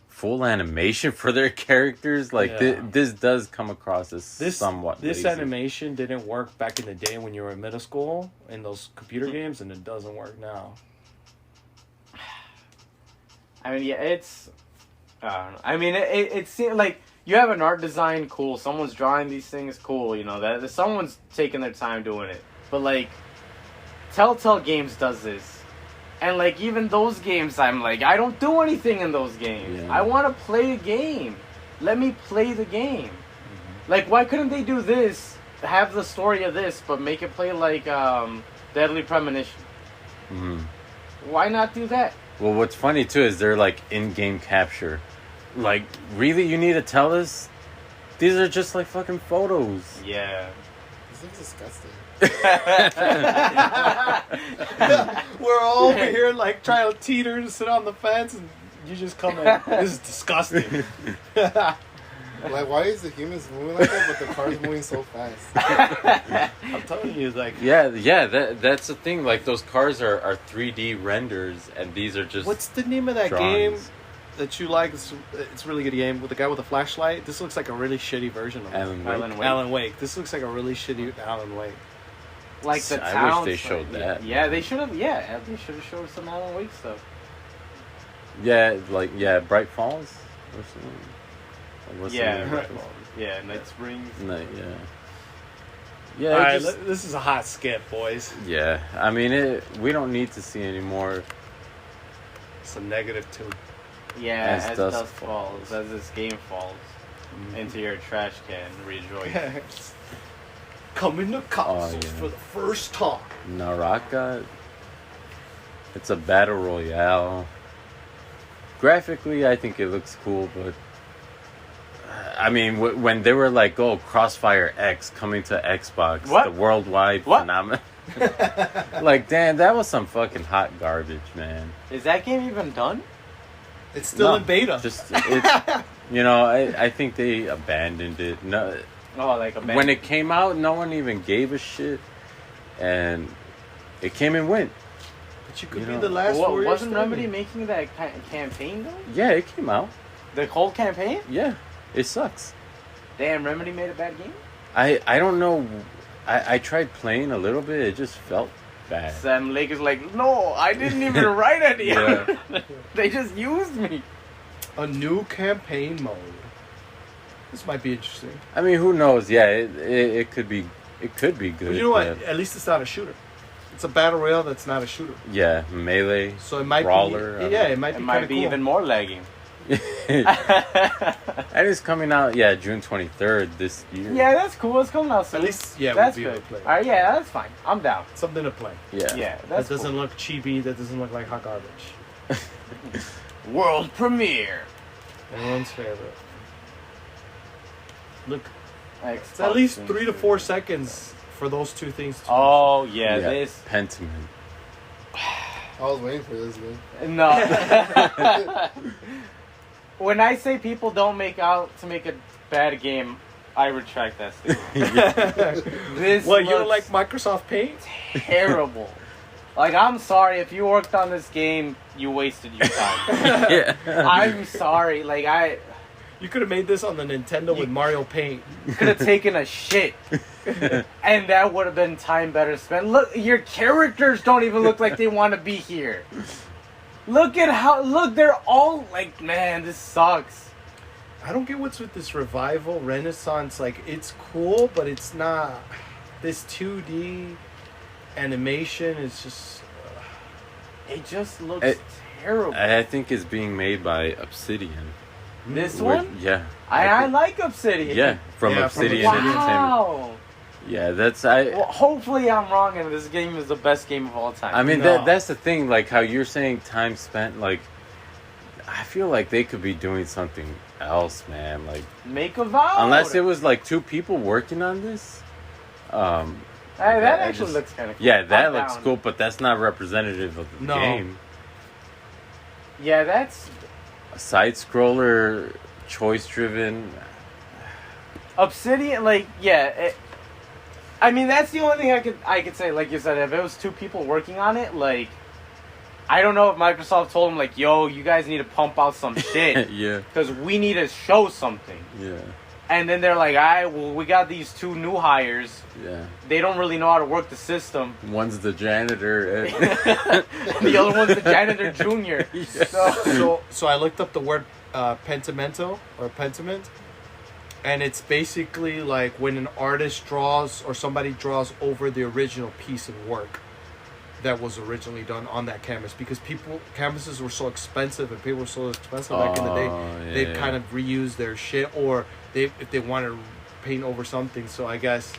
full animation for their characters, like Yeah. this does come across as this somewhat this lazy. animation didn't work back in the day when you were in middle school in those computer games, and it doesn't work now. I mean, yeah, it's... I don't know. I mean, it seems like you have an art design, cool. Someone's drawing these things, cool. That someone's taking their time doing it. But, like, Telltale Games does this. And, like, even those games, I'm like, I don't do anything in those games. Yeah. I want to play a game. Let me play the game. Like, why couldn't they do this have the story of this, but make it play like Deadly Premonition. Mhm. Why not do that? Well, what's funny too is they're like in-game capture. Like, really, you need to tell us? These are just like fucking photos. Yeah. This looks disgusting. We're all over here like trying to teeter to sit on the fence, and you just come in. This is disgusting. Like, why is the humans moving like that, but the car's moving so fast? I'm telling you, like, Yeah, that's the thing. Like, those cars are 3D renders, and these are just. what's the name of that drawings. game that you like? It's a really good game with the guy with the flashlight. This looks like a really shitty version of it. Alan Wake. Alan Wake. This looks like a really shitty Alan Wake. Like the I towns. wish they showed that. Yeah, they should have. Yeah, they should have showed some Alan Wake stuff. Yeah, like, Bright Falls or something. Like, what's the Yeah, name of right. it? Yeah, Night Springs. No, yeah. Yeah, All it right, just- this is a hot skip, boys. yeah. I mean, we don't need to see any more. It's a negative 2. Yeah, As as dusk dusk falls, as this game falls into your trash can, rejoice. Coming to consoles yeah. for the first time. Naraka. It's a battle royale. Graphically, I think it looks cool, but I mean, when they were like, "Oh, Crossfire X coming to Xbox," What? the worldwide What? phenomenon. Like, damn, that was some fucking hot garbage, man. Is that game even done? It's still No, in beta. Just it's, I think they abandoned it. No, Oh, like a when it came out, no one even gave a shit, and it came and went. But you could you be know, the last warrior wasn't standing. Remedy making that campaign though? Yeah, it came out. The whole campaign? Yeah, it sucks. Damn, Remedy made a bad game. I don't know. I tried playing a little bit. It just felt bad. Sam Lake is like, no, I didn't even write any. Yeah. They just used me. A new campaign mode. This might be interesting. I mean, who knows? Yeah, it could be. It could be good. But you know what? but- At least it's not a shooter. It's a battle royale that's not a shooter. Yeah, melee. So it might Brawler, be. Yeah, it might It be might kind of be cool. even more lagging. And it's coming out. Yeah, June 23rd this year. Yeah, that's cool. It's coming out soon. At least, yeah, that's we'll be able good. to play. All right, yeah, that's fine. I'm down. Something to play. Yeah. Yeah, That that's doesn't cool. look chibi. That doesn't look like hot garbage. World premiere. Everyone's favorite. Look, Xbox it's at least Game 3 to 4 Studios. seconds for those two things. To Oh yeah, this Pentiment. I was waiting for this, man. no. When I say people don't make out to make a bad game, I retract that statement. This What, you don't looks like Microsoft Paint? terrible. Like, I'm sorry if you worked on this game, you wasted your time. Yeah. I'm sorry. Like, I You could have made this on the Nintendo with Mario Paint. could have taken a shit, and that would have been time better spent. Look, your characters don't even look like they want to be here. Look at how they're all like, man, this sucks. I don't get what's with this revival, Renaissance. Like, it's cool, but it's not. This 2D animation is just. It just looks It- terrible. I think it's being made by Obsidian. This Which- one, Yeah. I think- like Obsidian. Yeah, from Yeah, from Obsidian Obsidian. Entertainment. Wow. Yeah, that's Well, hopefully I'm wrong, and this game is the best game of all time. I mean, No. that's the thing. Like how you're saying, time spent. Like, I feel like they could be doing something else, man. Like, Make a vow. unless it was like 2 people working on this. Hey, that I actually just- looks kind of cool. Yeah, that I'm looks down. cool, but that's not representative of the No. game. Yeah, that's A side scroller, choice driven. Obsidian. Like, yeah. I mean, that's the only thing I could say. Like you said, if it was 2 people working on it, like, I don't know if Microsoft told them like, "Yo, you guys need to pump out some shit Yeah, because we need to show something." yeah, And then they're like, "All right, well, we got these 2 new hires. yeah. They don't really know how to work the system. One's the janitor. The other one's the janitor junior." So, So I looked up the word pentimento or pentiment, and it's basically like when an artist draws or somebody draws over the original piece of work that was originally done on that canvas, because canvases were so expensive and people were so expensive back in the day. Yeah, They'd yeah. kind of reuse their shit, or if they wanted to paint over something. So I guess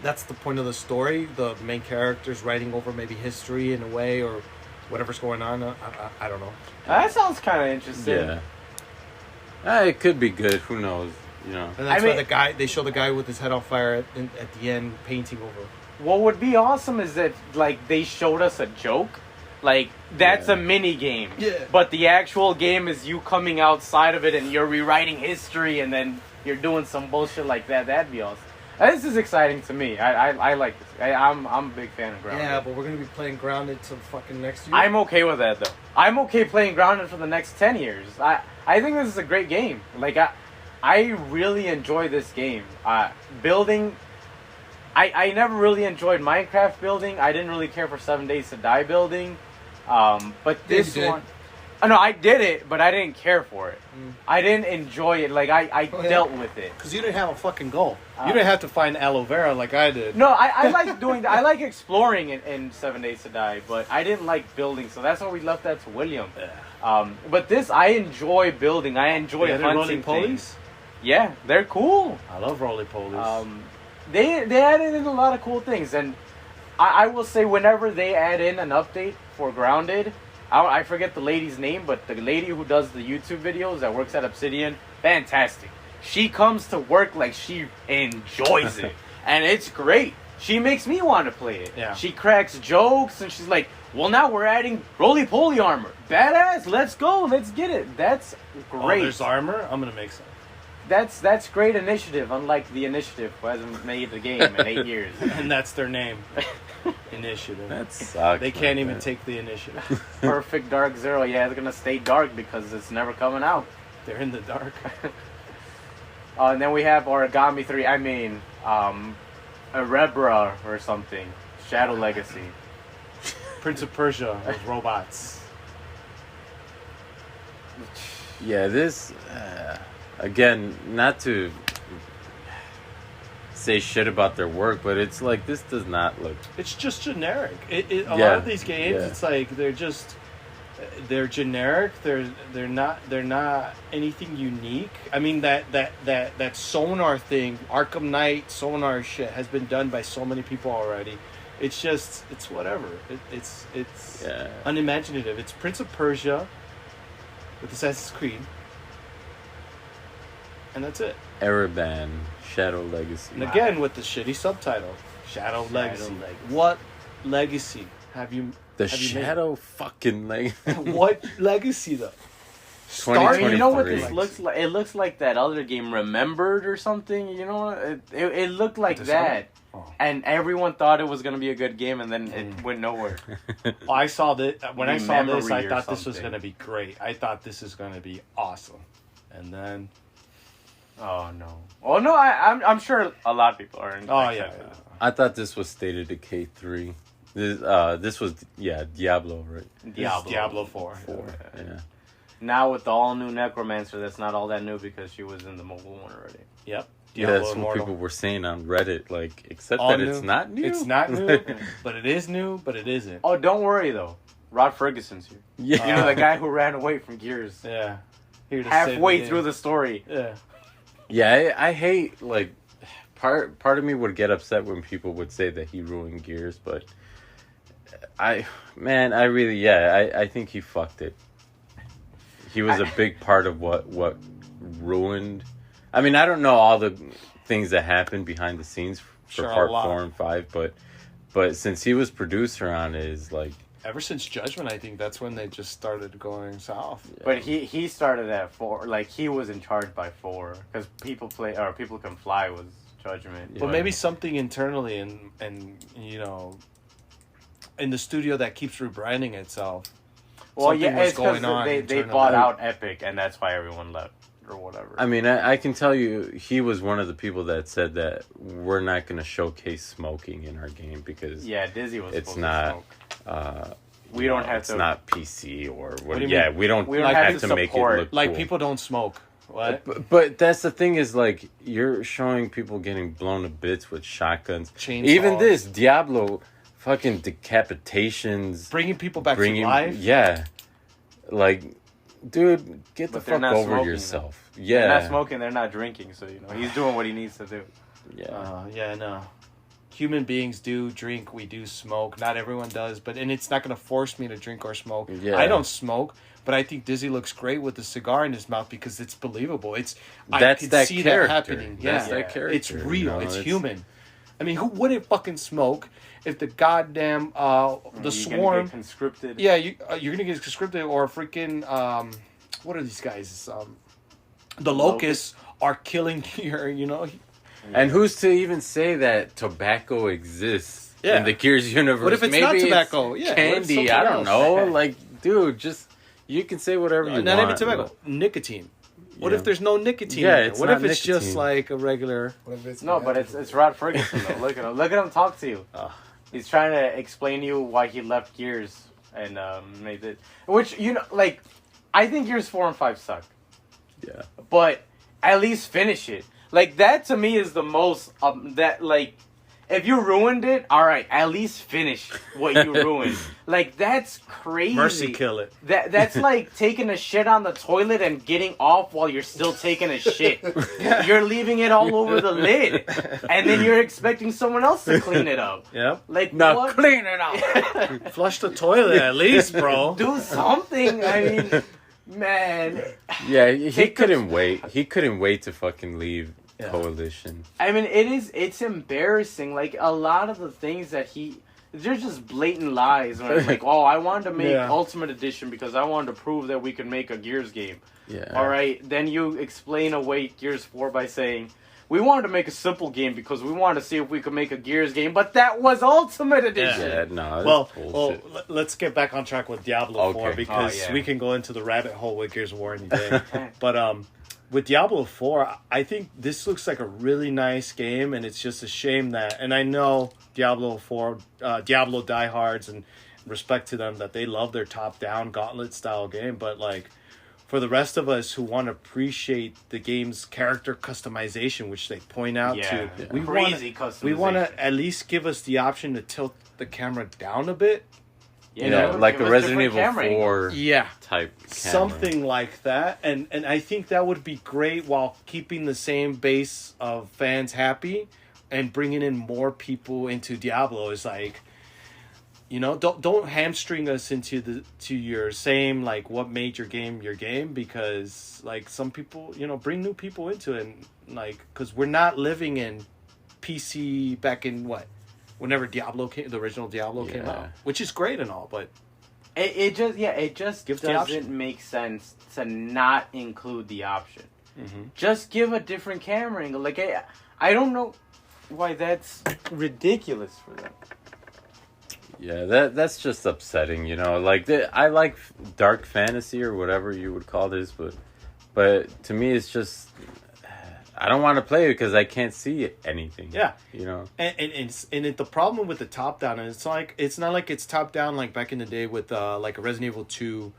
that's the point of the story. The main character's writing over maybe history in a way, or whatever's going on. I don't know. That sounds kind of interesting. Yeah. It could be good. Who knows? You know. And that's why they show the guy with his head on fire at the end painting over. What would be awesome is that like they showed us a joke. Like that's a mini game. Yeah. But the actual game is you coming outside of it and you're rewriting history and then you're doing some bullshit like that. That'd be awesome. This is exciting to me. I like this. I'm a big fan of Grounded. Yeah, but we're gonna be playing Grounded till fucking next year. I'm okay with that though. I'm okay playing Grounded for the next 10 years. I think this is a great game. Like I really enjoy this game. Building. I never really enjoyed Minecraft building. I didn't really care for 7 Days to Die building. But this one, no, I did it, but I didn't care for it. I didn't enjoy it. Like I dealt with it because you didn't have a fucking goal. You didn't have to find aloe vera like I did. No, I like doing that. I like exploring in 7 Days to Die, but I didn't like building. So that's why we left that to William. But this, I enjoy building. I enjoy hunting things. Yeah, they're cool. I love roly-polies. They added in a lot of cool things, and I will say whenever they add in an update for Grounded, I forget the lady's name, but the lady who does the YouTube videos that works at Obsidian, fantastic. She comes to work like she enjoys it, and it's great. She makes me want to play it. Yeah. She cracks jokes, and she's like, well, now we're adding roly-poly armor. Badass, let's go, let's get it. That's great. Oh, there's armor? I'm going to make some. That's great initiative, unlike the initiative who hasn't made the game in 8 years. And that's their name. Initiative. That sucks. They can't even take the initiative. Perfect Dark Zero. Yeah, it's going to stay dark because it's never coming out. They're in the dark. And then we have Origami 3. I mean, Erebra or something. Shadow Legacy. Prince of Persia with robots. Yeah, this... again, not to say shit about their work, but it's like, this does not look... It's just generic. A lot of these games, it's like they're generic. They're not anything unique. I mean that sonar thing, Arkham Knight sonar shit has been done by so many people already. It's just whatever. It's unimaginative. It's Prince of Persia with Assassin's Creed. And that's it. Ereban, Shadow Legacy. And again, with the shitty subtitle, Shadow Legacy. What legacy have you? The Shadow fucking Legacy. What legacy though? You know what this looks like? It looks like that other game, Remembered or something. You know, it looked like that. Oh. And everyone thought it was going to be a good game, and then it went nowhere. I saw that when I saw this, I thought this was going to be great. I thought this is going to be awesome, and then. Oh no! Oh no! I'm sure a lot of people are. Yeah. I thought this was State of Decay 3. This was Diablo, right? Diablo 4. Yeah. Now with the all new Necromancer, that's not all that new because she was in the mobile one already. Yep. Diablo that's Immortal. What people were saying on Reddit, like, except all that new. It's not new. It's not new, but it is new, but it isn't. Oh, don't worry though. Rod Ferguson's here. Yeah. You know, the guy who ran away from Gears. Yeah. Halfway through the story. Yeah. Yeah, I hate, like, part of me would get upset when people would say that he ruined Gears, but I think he fucked it. He was a big part of what ruined. I mean, I don't know all the things that happened behind the scenes for part 4 and 5, but since he was producer on it, is like. Ever since Judgment, I think that's when they just started going south. Yeah. But he started at 4. Like, he was in charge by 4. Because People Can Fly was Judgment. Yeah. But maybe something internally and you know, in the studio that keeps rebranding itself. Well, yeah, it's because they bought out Epic, and that's why everyone left. Or whatever. I mean, I can tell you, he was one of the people that said that we're not going to showcase smoking in our game because Dizzy was. It's not. We don't have it's to. It's not PC or what? Do we don't have to make it look like cool. People don't smoke. What? But that's the thing is, like, you're showing people getting blown to bits with shotguns. Chainsaws. Even this Diablo, fucking decapitations, bringing people back to life. Yeah, like. Dude, get the fuck over yourself. Though. Yeah. They're not smoking, they're not drinking, so, you know, he's doing what he needs to do. Yeah. No. human beings do drink, we do smoke. Not everyone does, and it's not going to force me to drink or smoke. Yeah. I don't smoke, but I think Dizzy looks great with the cigar in his mouth because it's believable. That's I can that see character. that happening. That's Yeah, that character. it's real. You know, it's human. I mean, who wouldn't fucking smoke if the goddamn the swarm? Get conscripted. Yeah, you're gonna get conscripted or freaking what are these guys? The locusts are killing your, you know. And who's to even say that tobacco exists Yeah. in the Gears universe? What if it's Maybe not tobacco? Yeah, what if candy. something I don't else? know. Like, dude, just you can say whatever you Not want. even tobacco. Nicotine. What Yeah. if there's no nicotine? Yeah, in it? it's What not if it's just nicotine. like a regular? What if it's No, but it's Rod Ferguson though. Look at him. Look at him talk to you. He's trying to explain to you why he left Gears and made it. Which, you know, like, I think Gears 4 and 5 suck. Yeah. But at least finish it. Like, that to me is the most, that, like, if you ruined it, alright, at least finish what you ruined. Like, that's crazy. Mercy kill it. That's like taking a shit on the toilet and getting off while you're still taking a shit. You're leaving it all over the lid. And then you're expecting someone else to clean it up. Yep. Like, Now what? clean it up. Flush the toilet at least, bro. Do something. I mean, man. Yeah, he Take the- couldn't wait. He couldn't wait to fucking leave Coalition. I mean, it's embarrassing. Like, a lot of the things that they're just blatant lies. When it's like, oh, I wanted to make Ultimate Edition because I wanted to prove that we could make a Gears game. Yeah. All right, then you explain away Gears 4 by saying, we wanted to make a simple game because we wanted to see if we could make a Gears game, but that was Ultimate Edition. Yeah, no. Well, bullshit. let's get back on track with Diablo 4 Okay. because we can go into the rabbit hole with Gears of War any day. But with Diablo 4, I think this looks like a really nice game, and it's just a shame that, and I know Diablo 4, Diablo diehards, and respect to them that they love their top-down gauntlet-style game, but like, for the rest of us who want to appreciate the game's character customization, which they point out to, Crazy customization. we want to at least give us the option to tilt the camera down a bit. You know, like a Resident Evil 4 type camera. Something like that. And I think that would be great while keeping the same base of fans happy and bringing in more people into Diablo. Is like, you know, don't hamstring us into your same, like, what made your game, because like some people, you know, bring new people into it, and like, because we're not living in PC back in whenever Diablo the original Diablo came out, which is great and all, but it just Gives the option. doesn't make sense to not include the option. Mm-hmm. Just give a different camera angle. Like, I don't know why that's ridiculous for them. Yeah, that's just upsetting, you know. Like, I like dark fantasy or whatever you would call this, but to me it's just, I don't want to play it because I can't see anything. Yeah, you know. And the problem with the top down is it's not like it's top down like back in the day with like a Resident Evil 2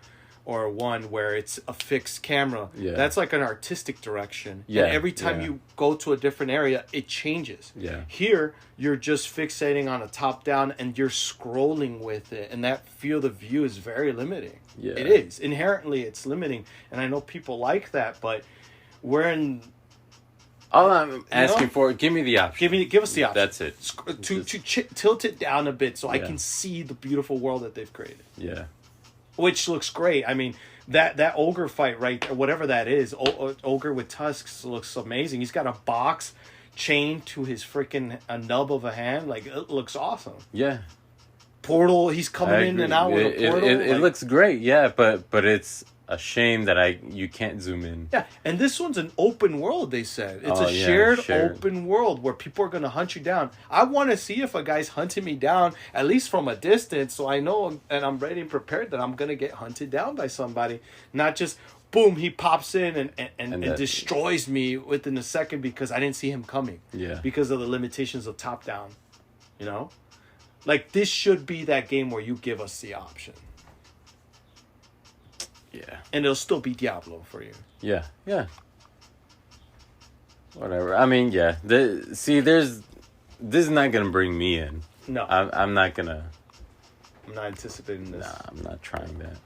or 1 where it's a fixed camera. Yeah. That's like an artistic direction. Yeah. And every time you go to a different area, it changes. Yeah. Here, you're just fixating on a top down and you're scrolling with it, and that field of view is very limiting. Yeah. It is. Inherently, it's limiting, and I know people like that, but we're in. All I'm asking for, give me the option. Give us the option. That's it. Tilt it down a bit so I Yeah. can see the beautiful world that they've created. Yeah. Which looks great. I mean, that ogre fight, right, or whatever that is, ogre with tusks, looks amazing. He's got a box chained to his freaking nub of a hand. Like, it looks awesome. Yeah. Portal, he's coming in and out with a portal. It looks great, yeah, but it's a shame that you can't zoom in. Yeah, and this one's an open world, they said. It's a shared open world where people are going to hunt you down. I want to see if a guy's hunting me down, at least from a distance, so I know and I'm ready and prepared that I'm going to get hunted down by somebody. Not just, boom, he pops in and destroys me within a second because I didn't see him coming. Yeah. Because of the limitations of top-down, you know? Like, this should be that game where you give us the option. Yeah. And it'll still be Diablo for you. Yeah. Whatever. I mean, yeah. This is not gonna bring me in. No. I'm not gonna. I'm not anticipating this. Nah, I'm not trying that.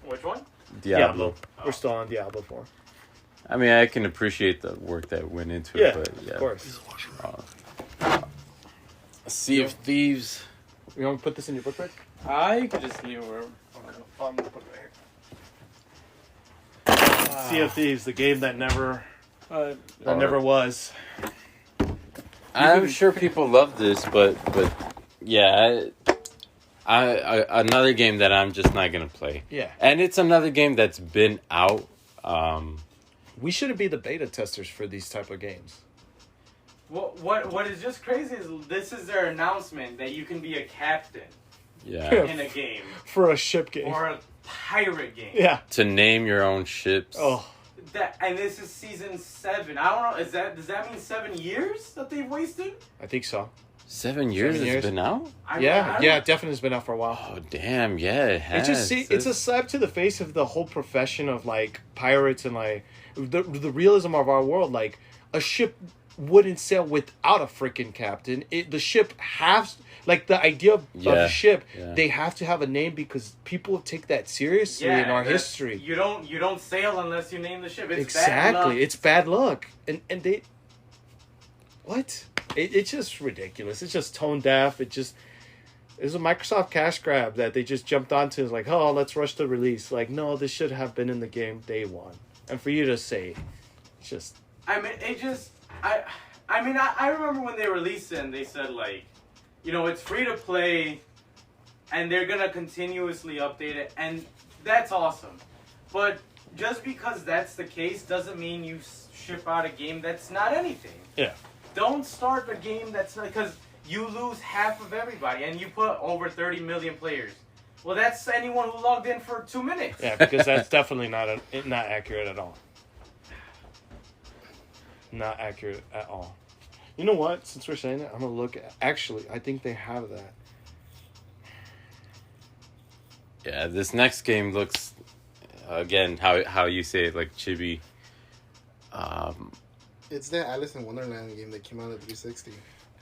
Which one? Diablo. We're still on Diablo 4. I mean, I can appreciate the work that went into Yeah, it, but yeah. of course. Sea of Thieves. You want to put this in your book, Rick? I could just leave it wherever. I'm gonna put it right here. Sea of Thieves, the game that never was. I'm sure people love this, but yeah, I another game that I'm just not gonna play. Yeah, and it's another game that's been out. We shouldn't be the beta testers for these type of games. What is just crazy is this is their announcement that you can be a captain Yeah, in a game For a ship game. or a pirate game. Yeah. to name your own ships. Oh. And this is season 7. I don't know. Does that mean 7 years that they've wasted? I think so. 7 years 7 years. it's been out. Yeah, definitely has been out for a while. Oh damn, yeah, it has. It's a slap to the face of the whole profession of like pirates and like the realism of our world. Like a ship wouldn't sail without a freaking captain. The ship has like the idea of a ship. Yeah. They have to have a name because people take that seriously in our history. You don't sail unless you name the ship. It's Exactly, bad luck. it's bad luck, and they. What? It's just ridiculous. It's just tone deaf. It's a Microsoft cash grab that they just jumped onto. It's like, oh, let's rush the release. Like, no, this should have been in the game day one. And for you to say, it's just. I mean, I remember when they released it and they said like, it's free to play, and they're gonna continuously update it, and that's awesome. But just because that's the case doesn't mean you ship out a game that's not anything. Yeah. Don't start a game that's not, because you lose half of everybody, and you put over 30 million players. Well, that's anyone who logged in for 2 minutes. Yeah, because that's definitely not accurate at all. Not accurate at all. You know what? Since we're saying that, I'm gonna look at. Actually, I think they have that. Yeah, this next game looks, again, how you say it, like chibi. It's that Alice in Wonderland game that came out at 360.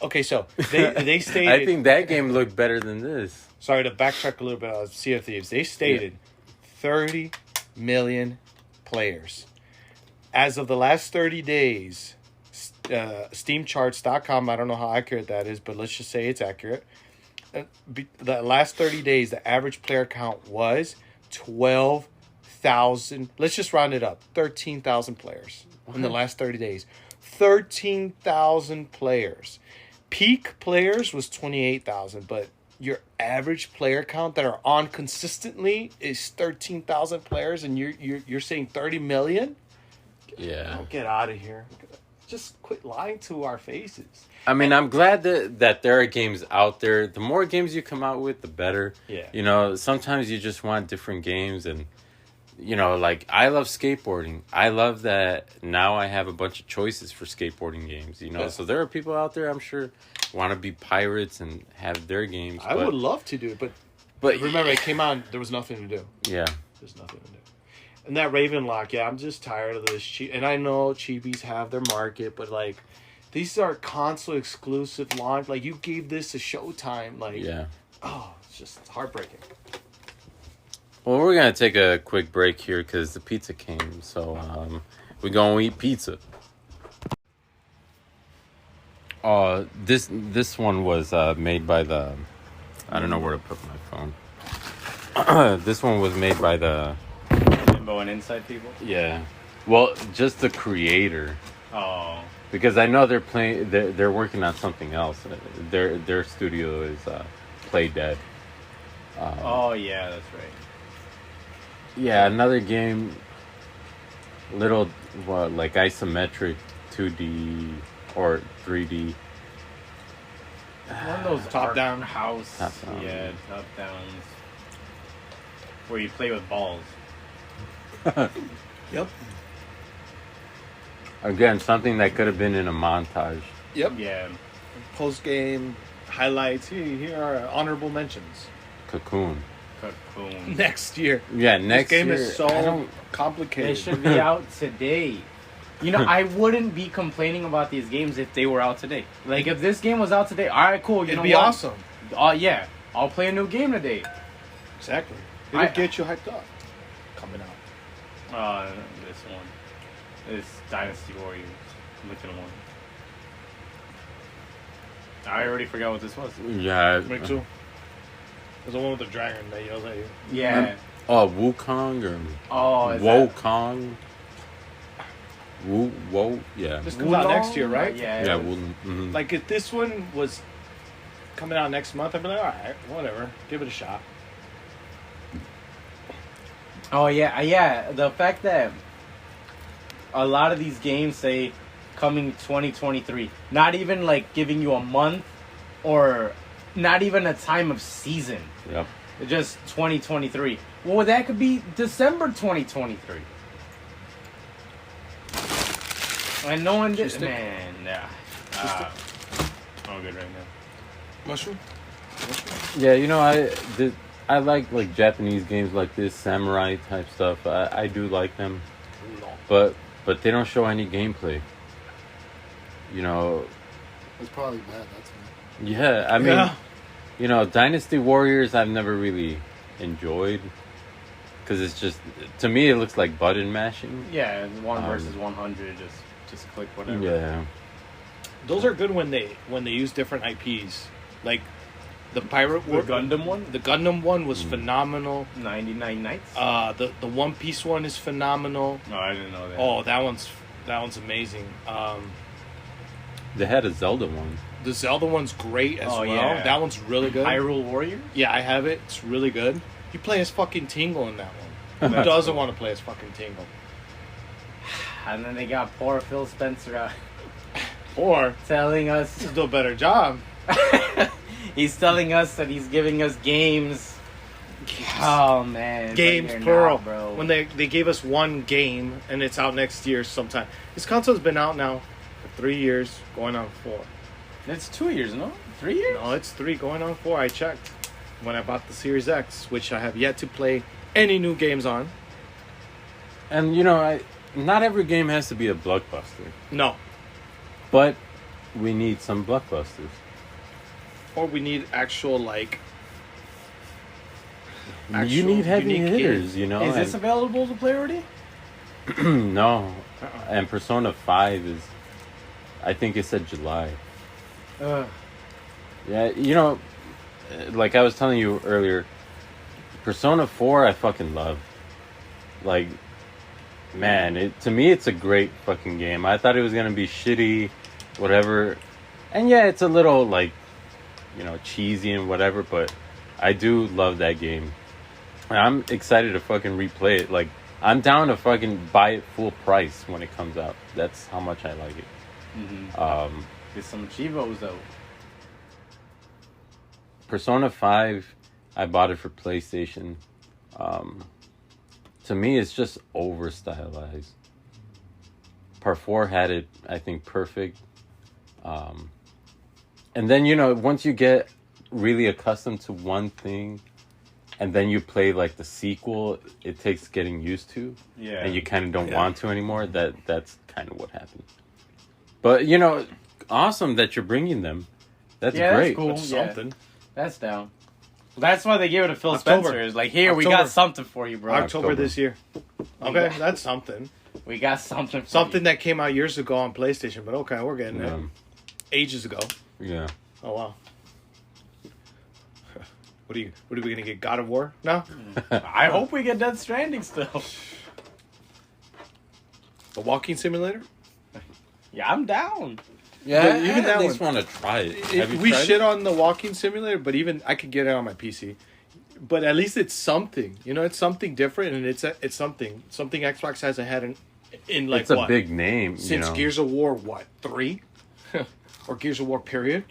Okay, so they stated. I think that game looked better than this. Sorry to backtrack a little bit on Sea of Thieves. They stated 30 million players. As of the last 30 days, SteamCharts.com, I don't know how accurate that is, but let's just say it's accurate. The last 30 days, the average player count was 12,000. Let's just round it up. 13,000 players in the last 30 days. 13,000 players. Peak players was 28,000, but your average player count that are on consistently is 13,000 players, and you're saying 30 million? Yeah. Oh, get out of here. Just quit lying to our faces. I mean, I'm glad that there are games out there. The more games you come out with, the better. Yeah. Sometimes you just want different games. And, like, I love skateboarding. I love that now I have a bunch of choices for skateboarding games, Yeah. So there are people out there, I'm sure, want to be pirates and have their games. I would love to do it, but remember, it came out, there was nothing to do. Yeah. There's nothing to do. And that Ravenlock, I'm just tired of this. And I know Chibis have their market, but, like, these are console exclusive launch. Like, you gave this a Showtime. Like, Yeah. Oh, it's just heartbreaking. Well, we're going to take a quick break here because the pizza came. So, we're going to eat pizza. This one was made by the... I don't know where to put my phone. This one was made by the... Limbo and Inside people? Yeah. Well, just the creator. Oh. Because I know they're working on something else. Their studio is Play Dead. Oh, yeah, that's right. Yeah, another game, like isometric 2D or 3D. One of those Top-down house. Top-down. Yeah, top downs. Where you play with balls. Yep. Again, something that could have been in a montage. Yep. Yeah. Post-game highlights. Here are honorable mentions. Cocoon. Cocoon. Next year. Yeah, next This game year. is so complicated. It should be out today. I wouldn't be complaining about these games if they were out today. Like, if this game was out today, all right, cool. It'd be awesome. Yeah. I'll play a new game today. Exactly. It'll get you hyped up. Coming out. This one. This Dynasty Warriors. Looking one. I already forgot what this was. Yeah. Me too. There's the one with the dragon that yells at you. Yeah. Oh, Wukong or Oh, is that... Wukong. Wo, yeah. This comes out next year, right? Yeah. Yeah, mm-hmm. Like, if this one was coming out next month, I'd be like, alright, whatever. Give it a shot. Oh, yeah. The fact that a lot of these games say coming 2023, not even like giving you a month or not even a time of season. Yep. Just 2023. Well, that could be December 2023. And no one did. Man, yeah. I'm good right now. Mushroom? Yeah, you know, I like Japanese games like this, samurai type stuff. I do like them, but they don't show any gameplay. You know. It's probably bad. That's why. Yeah, I mean, you know, Dynasty Warriors I've never really enjoyed because it's just, to me it looks like button mashing. Yeah, 1 versus 100. Just click whatever. Yeah. Those are good when they use different IPs, like the Pirate War. The Gundam one. The Gundam one was phenomenal. 99 Nights. The One Piece one is phenomenal. No, I didn't know that. Oh, that one's amazing. They had a Zelda one. The Zelda one's great as well. Yeah. That one's really good. Hyrule Warriors. Yeah, I have it. It's really good. You play as fucking Tingle in that one. Who doesn't want to play as fucking Tingle? And then they got poor Phil Spencer out Or telling us do a better job. he's telling us that he's giving us games. Oh man, Games but you're plural. not, bro. When they gave us one game and it's out next year sometime. This console's been out now for 3 years, going on 4. It's 2 years, no? 3 years? No, it's 3 going on 4. I checked when I bought the Series X, which I have yet to play any new games on. And you know, not every game has to be a blockbuster, No. but we need some blockbusters. Or we need actual, like... You need heavy unique hitters, games. you know. Is this and- available to play already? No, and Persona 5 is, I think it said July. Yeah, you know, like I was telling you earlier, Persona 4 I fucking love. Like, man, to me it's a great fucking game. I thought it was gonna be shitty, whatever. And yeah, it's a little, like, you know, cheesy and whatever, but I do love that game. And I'm excited to fucking replay it. Like, I'm down to fucking buy it full price when it comes out. That's how much I like it. Mm-hmm. Get some Chivos though. Persona 5, I bought it for PlayStation. To me, it's just over stylized. Part 4 had it, I think, perfect. And then, you know, once you get really accustomed to one thing, and then you play like the sequel, it takes getting used to. Yeah. And you kind of don't want to anymore. That's kind of what happened. But, you know, awesome that you're bringing them. That's great. That's cool. That's something. That's down. That's why they give it to Phil October. Spencer. Is like, here, we October. got something for you, bro. October this year. Okay, that's something. We got something for Something you. that came out years ago on PlayStation, but okay, we're getting there. Ages ago. Yeah. Oh, wow. What are we gonna get? God of War? No? I hope we get Death Stranding still. The walking simulator? Yeah, I'm down. Yeah, But even even that at least one- want to try it. Have you We tried shit it? on the walking simulator, but even I could get it on my PC. But at least it's something. You know, it's something different, and it's something Xbox hasn't had in like It's a what? big name. Since you know? Gears of War, 3? Or Gears of War, period?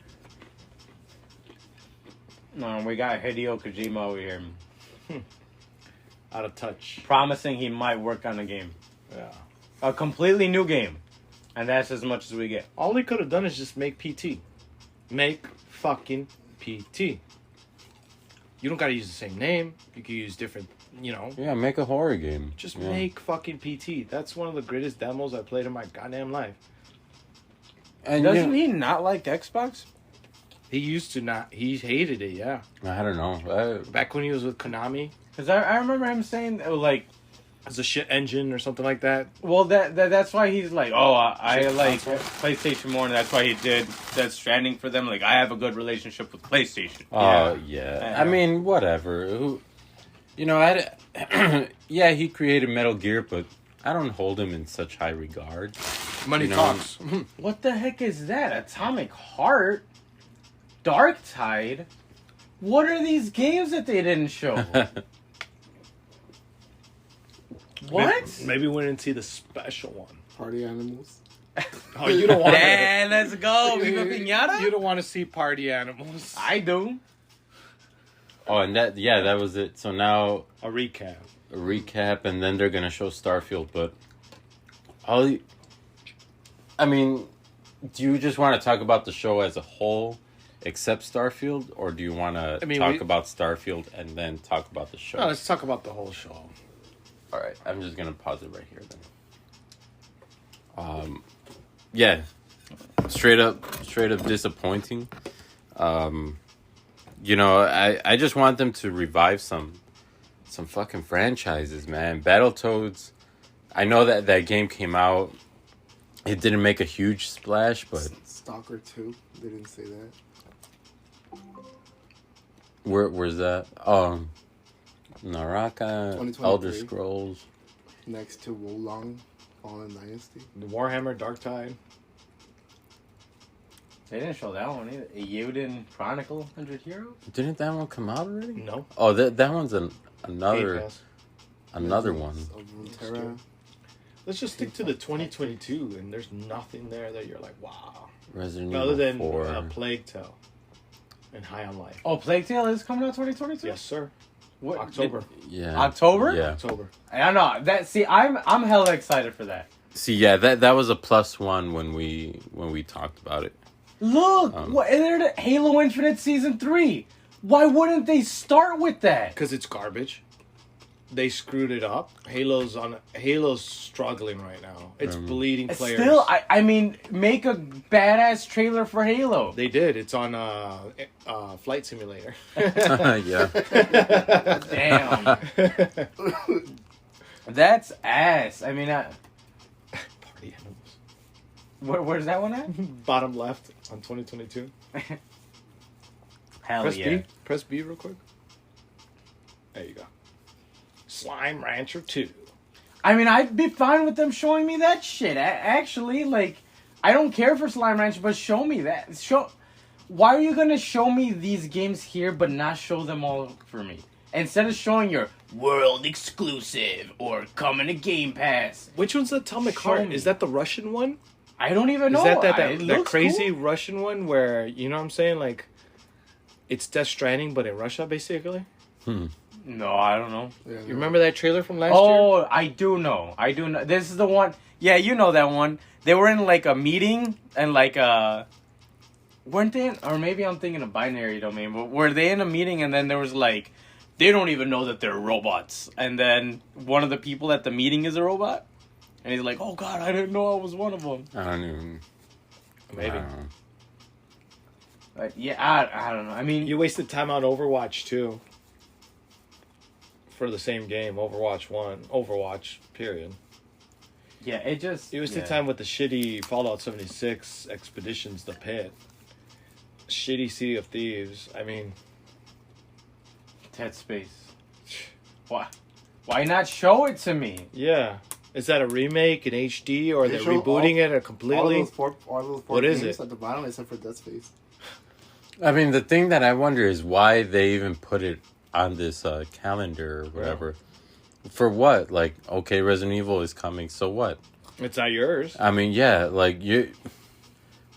No, we got Hideo Kojima over here Out of touch. promising he might work on a game. Yeah. A completely new game. And that's as much as we get. All he could have done is just make PT. Make fucking PT. You don't gotta use the same name. You can use different, you know. Yeah, make a horror game. Just Yeah. make fucking PT. That's one of the greatest demos I played in my goddamn life. And Doesn't he not like Xbox? He used to not. He hated it, yeah. I don't know. Back when he was with Konami. Because I remember him saying, like, as a shit engine or something like that. Well, that's why he's like, oh, I like PlayStation more, and that's why he did Death Stranding for them. Like, I have a good relationship with PlayStation. Oh, yeah. I mean, whatever. You know, yeah, he created Metal Gear, but I don't hold him in such high regard. Money talks. What the heck is that? Atomic Heart? Dark Tide? What are these games that they didn't show? What? Maybe we didn't see the special one. Party Animals. Oh, you don't want Man, let's go. Viva Piñata? You don't want to see Party Animals. I do. Oh, and that was it. So now A recap, and then they're gonna show Starfield. But I mean, do you just want to talk about the show as a whole, except Starfield, or do you want to talk about Starfield and then talk about the show? No, let's talk about the whole show. All right, I'm just gonna pause it right here then. Yeah, straight up disappointing. You know, I just want them to revive some fucking franchises, man. Battletoads. I know that game came out. It didn't make a huge splash, but Stalker 2. They didn't say that. where's that? Naraka, 2023. Elder Scrolls. Next to Wolong, Fallen Dynasty. The Warhammer Dark Tide. They didn't show that one either. Eiyuden Chronicle 100 Heroes? Didn't that one come out already? No. Oh, that one's another Game Pass. one. Of Runeterra. Let's just stick to the 2022, and there's nothing there that you're like, wow. Resident Other Evil than 4. Plague Tale and High on Life. Oh, Plague Tale is coming out 2022? Yes, sir. What? October. Yeah. October? Yeah. October. I don't know. I'm hella excited for that. See, yeah, that was a +1 when we talked about it. Look, they're Halo Infinite Season 3. Why wouldn't they start with that? Because it's garbage. They screwed it up. Halo's struggling right now. It's bleeding players. Still, I mean, make a badass trailer for Halo. They did. It's on Flight Simulator. Yeah. Damn. That's ass. I mean, Party Animals. where's that one at? Bottom left on 2022. Hell Press yeah. B. Press B real quick. There you go. Slime Rancher 2. I mean, I'd be fine with them showing me that shit. Actually, like, I don't care for Slime Rancher, but show me that. Why are you gonna show me these games here, but not show them all for me? Instead of showing your world exclusive or coming to Game Pass. Which one's the Atomic Show Heart? me. Is that the Russian one? I don't even know. Is that It that looks crazy cool. Russian one where, you know what I'm saying? Like, it's Death Stranding, but in Russia, basically? No, I don't know. Yeah, You remember that trailer from last year? Oh, I do know. This is the one. Yeah, you know that one. They were in like a meeting and like weren't they? Or maybe I'm thinking of Binary Domain. But were they in a meeting and then there was like, they don't even know that they're robots. And then one of the people at the meeting is a robot. And he's like, oh God, I didn't know I was one of them. I don't even. Maybe. I don't know. But yeah, I don't know. I mean, You wasted time on Overwatch 2. For the same game, Overwatch 1. Overwatch, period. yeah, it just. You wasted time with the shitty Fallout 76 Expeditions, The Pit. Shitty Sea of Thieves. I mean... Dead Space. Why not show it to me? Yeah. Is that a remake in HD, or They they're show rebooting it or all completely? those four What is games it? at the bottom except for Dead Space. I mean, the thing that I wonder is why they even put it on this calendar or whatever. For what? Like, okay, Resident Evil is coming, so what? It's not yours. I mean, yeah, like, you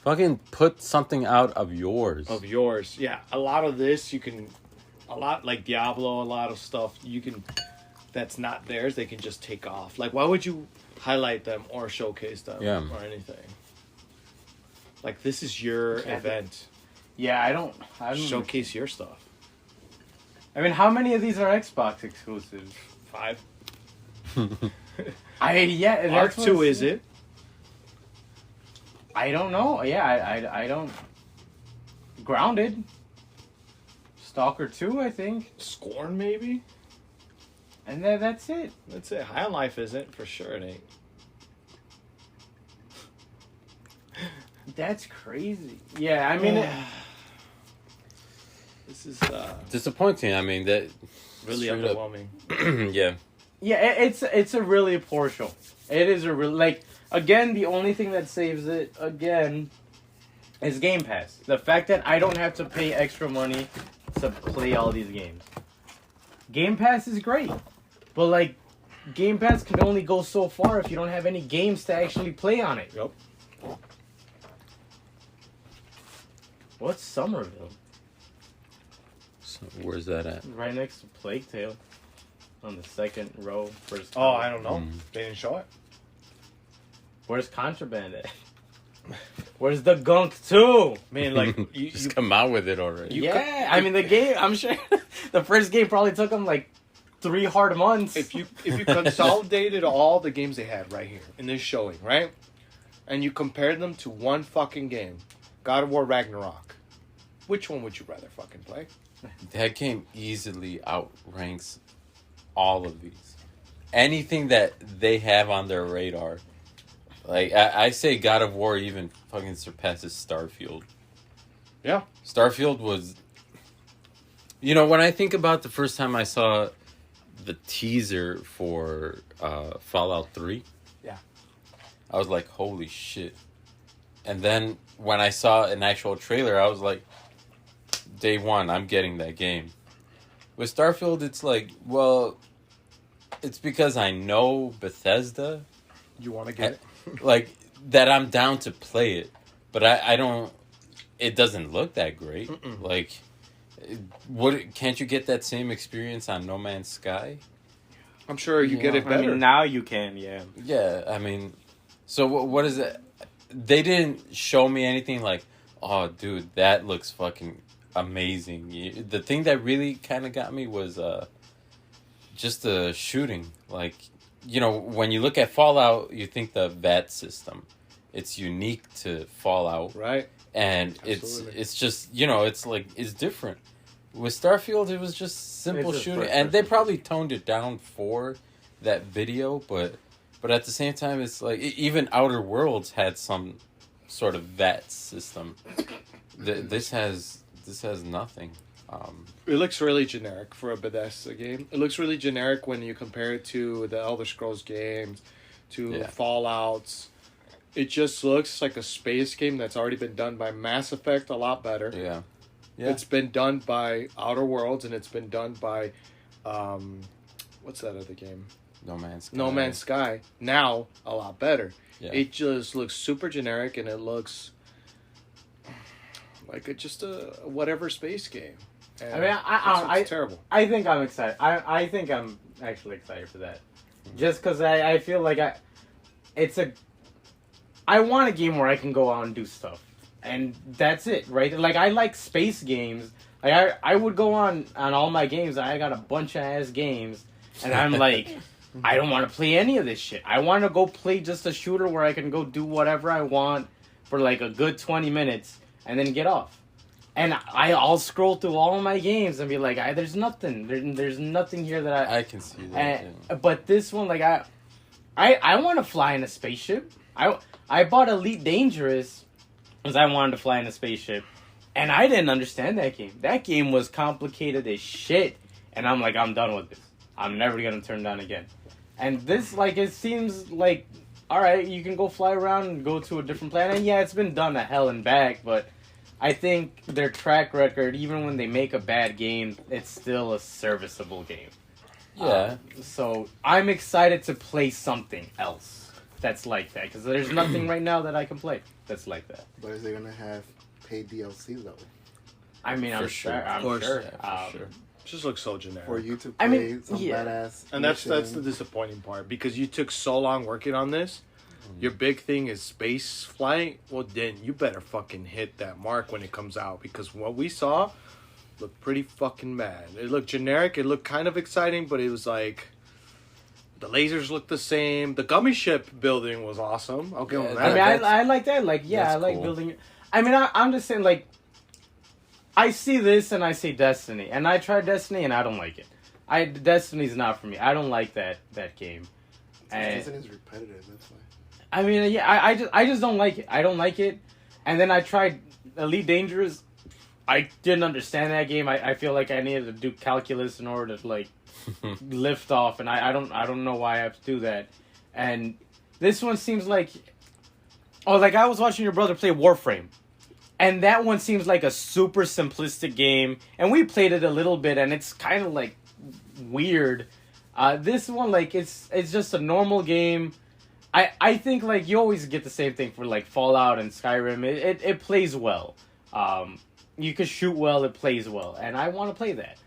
fucking put something out of yours. Of yours. Yeah, a lot of this you can... A lot, like Diablo, a lot of stuff you can... That's not theirs, they can just take off. Like, why would you highlight them or showcase them or anything? Like, this is your event. Yeah, I don't. Showcase your stuff. I mean, how many of these are Xbox exclusives? 5. Arc 2 is it? I don't know. Yeah, I don't. Grounded. Stalker 2, I think. Scorn, maybe? And then that's it. That's it. High on Life isn't for sure. It ain't. That's crazy. Yeah, I mean, This is disappointing. I mean, that really straight up. underwhelming. Yeah. yeah, it's a really poor show. It is a real again. The only thing that saves it again is Game Pass. The fact that I don't have to pay extra money to play all these games. Game Pass is great, but like, Game Pass can only go so far if you don't have any games to actually play on it. Yep. What's Somerville? So where's that at? Right next to Plague Tale. On the second row. First. Oh, I don't know. Mm. They didn't show it. Where's Contraband at? Where's the Gunk 2? Man, like you Just come out with it already. Yeah, I mean the game. I'm sure the first game probably took them like 3 hard months. if you consolidated all the games they had right here in this showing, right, and you compared them to one fucking game, God of War Ragnarok, which one would you rather fucking play? That game easily outranks all of these. Anything that they have on their radar. Like, I say God of War even fucking surpasses Starfield. Yeah. Starfield was... You know, when I think about the first time I saw the teaser for Fallout 3... Yeah. I was like, holy shit. And then when I saw an actual trailer, I was like, day one, I'm getting that game. With Starfield, it's like, well, it's because I know Bethesda. You want to get it? Like, that I'm down to play it. But I don't, it doesn't look that great. Mm-mm. Like, can't you get that same experience on No Man's Sky? I'm sure you get it better. I mean, now you can, yeah. Yeah, I mean, so what is it? They didn't show me anything like, oh, dude, that looks fucking amazing. The thing that really kind of got me was just the shooting. Like, you know, when you look at Fallout, you think the VAT system. It's unique to Fallout. Right. And Absolutely. it's just, you know, it's like, it's different. With Starfield, it was just simple It's just shooting. first And they person. probably toned it down for that video, but at the same time, it's like, even Outer Worlds had some sort of VAT system. This has nothing. It looks really generic for a Bethesda game. It looks really generic when you compare it to the Elder Scrolls games, to Yeah. Fallouts. It just looks like a space game that's already been done by Mass Effect a lot better. Yeah. It's been done by Outer Worlds, and it's been done by, what's that other game? No Man's Sky. No Man's Sky. Now, a lot better. Yeah. It just looks super generic, and it looks like just a whatever space game. And I mean, it's terrible. I think I'm excited. I think I'm actually excited for that. Just because I feel like I want a game where I can go out and do stuff. And that's it, right? Like, I like space games. Like, I would go on all my games. I got a bunch of ass games. And I'm like, I don't want to play any of this shit. I want to go play just a shooter where I can go do whatever I want for like a good 20 minutes and then get off. And I'll scroll through all my games and be like, there's nothing. There's nothing here that I can see that. But this one, like, I want to fly in a spaceship. I bought Elite Dangerous because I wanted to fly in a spaceship. And I didn't understand that game. That game was complicated as shit. And I'm like, I'm done with this. I'm never going to turn down again. And this, like, it seems like, all right, you can go fly around and go to a different planet. And yeah, it's been done to hell and back, but I think their track record, even when they make a bad game, it's still a serviceable game. Yeah. So I'm excited to play something else that's like that. Because there's nothing right now that I can play that's like that. But is they gonna have paid DLC though? I mean, I'm For sure. sure. I'm Of course. sure. Yeah, for sure. It just looks so generic. For you to play I mean, some yeah. badass. And that's the mission. disappointing part, because you took so long working on this. Your big thing is space flight. Well, then you better fucking hit that mark when it comes out, because what we saw looked pretty fucking bad. It looked generic. It looked kind of exciting, but it was like the lasers looked the same. The gummy ship building was awesome. Okay, Yeah, on I that. mean, I like that. Like, yeah, that's I like cool. building. I mean, I'm just saying, like, I see this and I see Destiny, and I tried Destiny and I don't like it. Destiny's not for me. I don't like that game. And Destiny's repetitive. That's why. I mean, yeah, I just don't like it. I don't like it. And then I tried Elite Dangerous. I didn't understand that game. I feel like I needed to do calculus in order to like lift off, and I don't know why I have to do that. And this one seems like, like I was watching your brother play Warframe, and that one seems like a super simplistic game. And we played it a little bit, and it's kind of like weird. This one, like it's just a normal game. I think like you always get the same thing for like Fallout and Skyrim. It plays well. You can shoot well. It plays well, and I want to play that.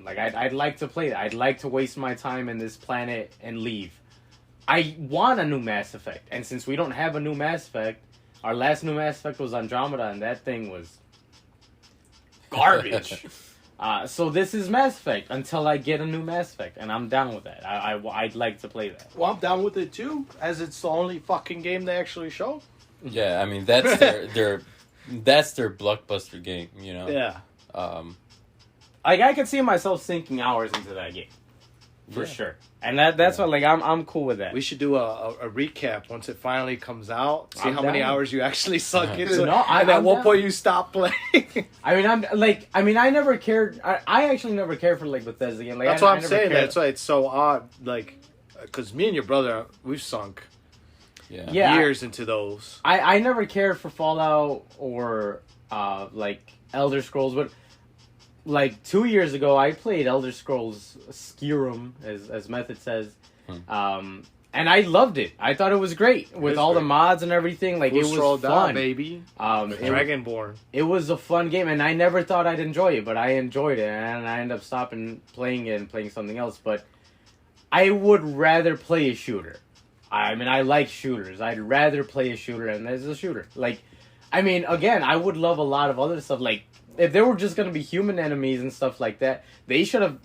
Like I'd like to play that. I'd like to waste my time in this planet and leave. I want a new Mass Effect, and since we don't have a new Mass Effect, our last new Mass Effect was Andromeda, and that thing was garbage. So this is Mass Effect until I get a new Mass Effect, and I'm down with that. I'd like to play that. Well, I'm down with it too, as it's the only fucking game they actually show. Yeah, I mean that's their blockbuster game, you know. Yeah. Like I could see myself sinking hours into that game, for sure. And that's what like I'm cool with that. We should do a recap once it finally comes out. See how many hours you actually sunk into it. No, and at what point you stop playing. I never cared. I actually never cared for like Bethesda game. Like, That's what I'm saying. That's why it's so odd. Like, because me and your brother, we've sunk years into those. I never cared for Fallout or like Elder Scrolls, but like 2 years ago, I played Elder Scrolls Skyrim, as Method says, and I loved it. I thought it was great with all the mods and everything. Like it was fun, baby. Dragonborn. It was a fun game, and I never thought I'd enjoy it, but I enjoyed it, and I ended up stopping playing it and playing something else. But I would rather play a shooter. I mean, I like shooters. I'd rather play a shooter, and there's a shooter. Like, I mean, again, I would love a lot of other stuff, like. If there were just going to be human enemies and stuff like that, they should have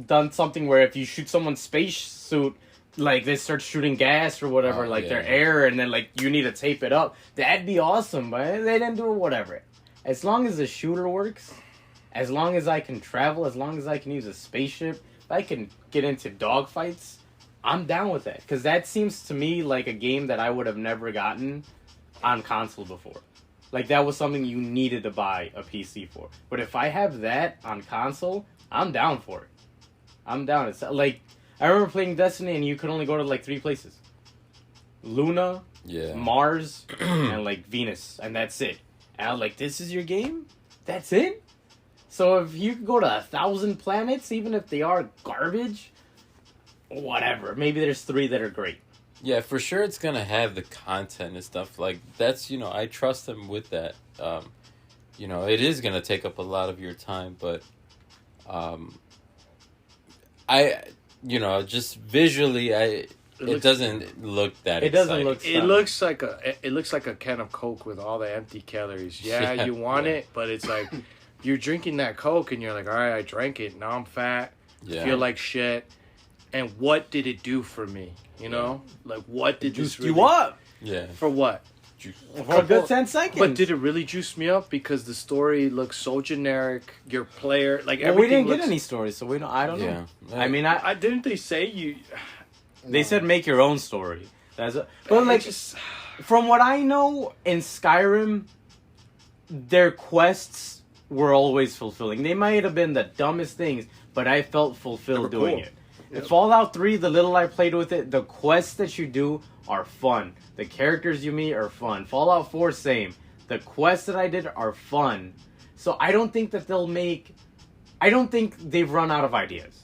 done something where if you shoot someone's spacesuit, like they start shooting gas or whatever, their air, and then like you need to tape it up. That'd be awesome, but they didn't do it, whatever. As long as the shooter works, as long as I can travel, as long as I can use a spaceship, if I can get into dogfights, I'm down with that. Because that seems to me like a game that I would have never gotten on console before. Like, that was something you needed to buy a PC for. But if I have that on console, I'm down for it. I'm down. It's like, I remember playing Destiny and you could only go to, like, 3 places. Luna, Mars, and, like, Venus. And that's it. And I was like, this is your game? That's it? So if you could go to 1,000 planets, even if they are garbage, whatever. Maybe there's 3 that are great. Yeah, for sure it's going to have the content and stuff. Like, that's, I trust them with that. It is going to take up a lot of your time, but just visually, it doesn't look that exciting. It doesn't look stunning. It looks like a can of Coke with all the empty calories. Yeah, you want it, but it's like, you're drinking that Coke and you're like, all right, I drank it. Now I'm fat. Feel like shit. And what did it do for me? Like what did this really... you up? Yeah. For what? For a good 10 seconds. But did it really juice me up? Because the story looks so generic. Your player, like everything. We didn't get any stories, so I don't know. I mean, I didn't they say you? They said make your own story. But like, from what I know, in Skyrim, their quests were always fulfilling. They might have been the dumbest things, but I felt fulfilled doing it. Yep. Fallout 3, the little I played with it, the quests that you do are fun. The characters you meet are fun. Fallout 4, same. The quests that I did are fun. So I don't think that I don't think they've run out of ideas.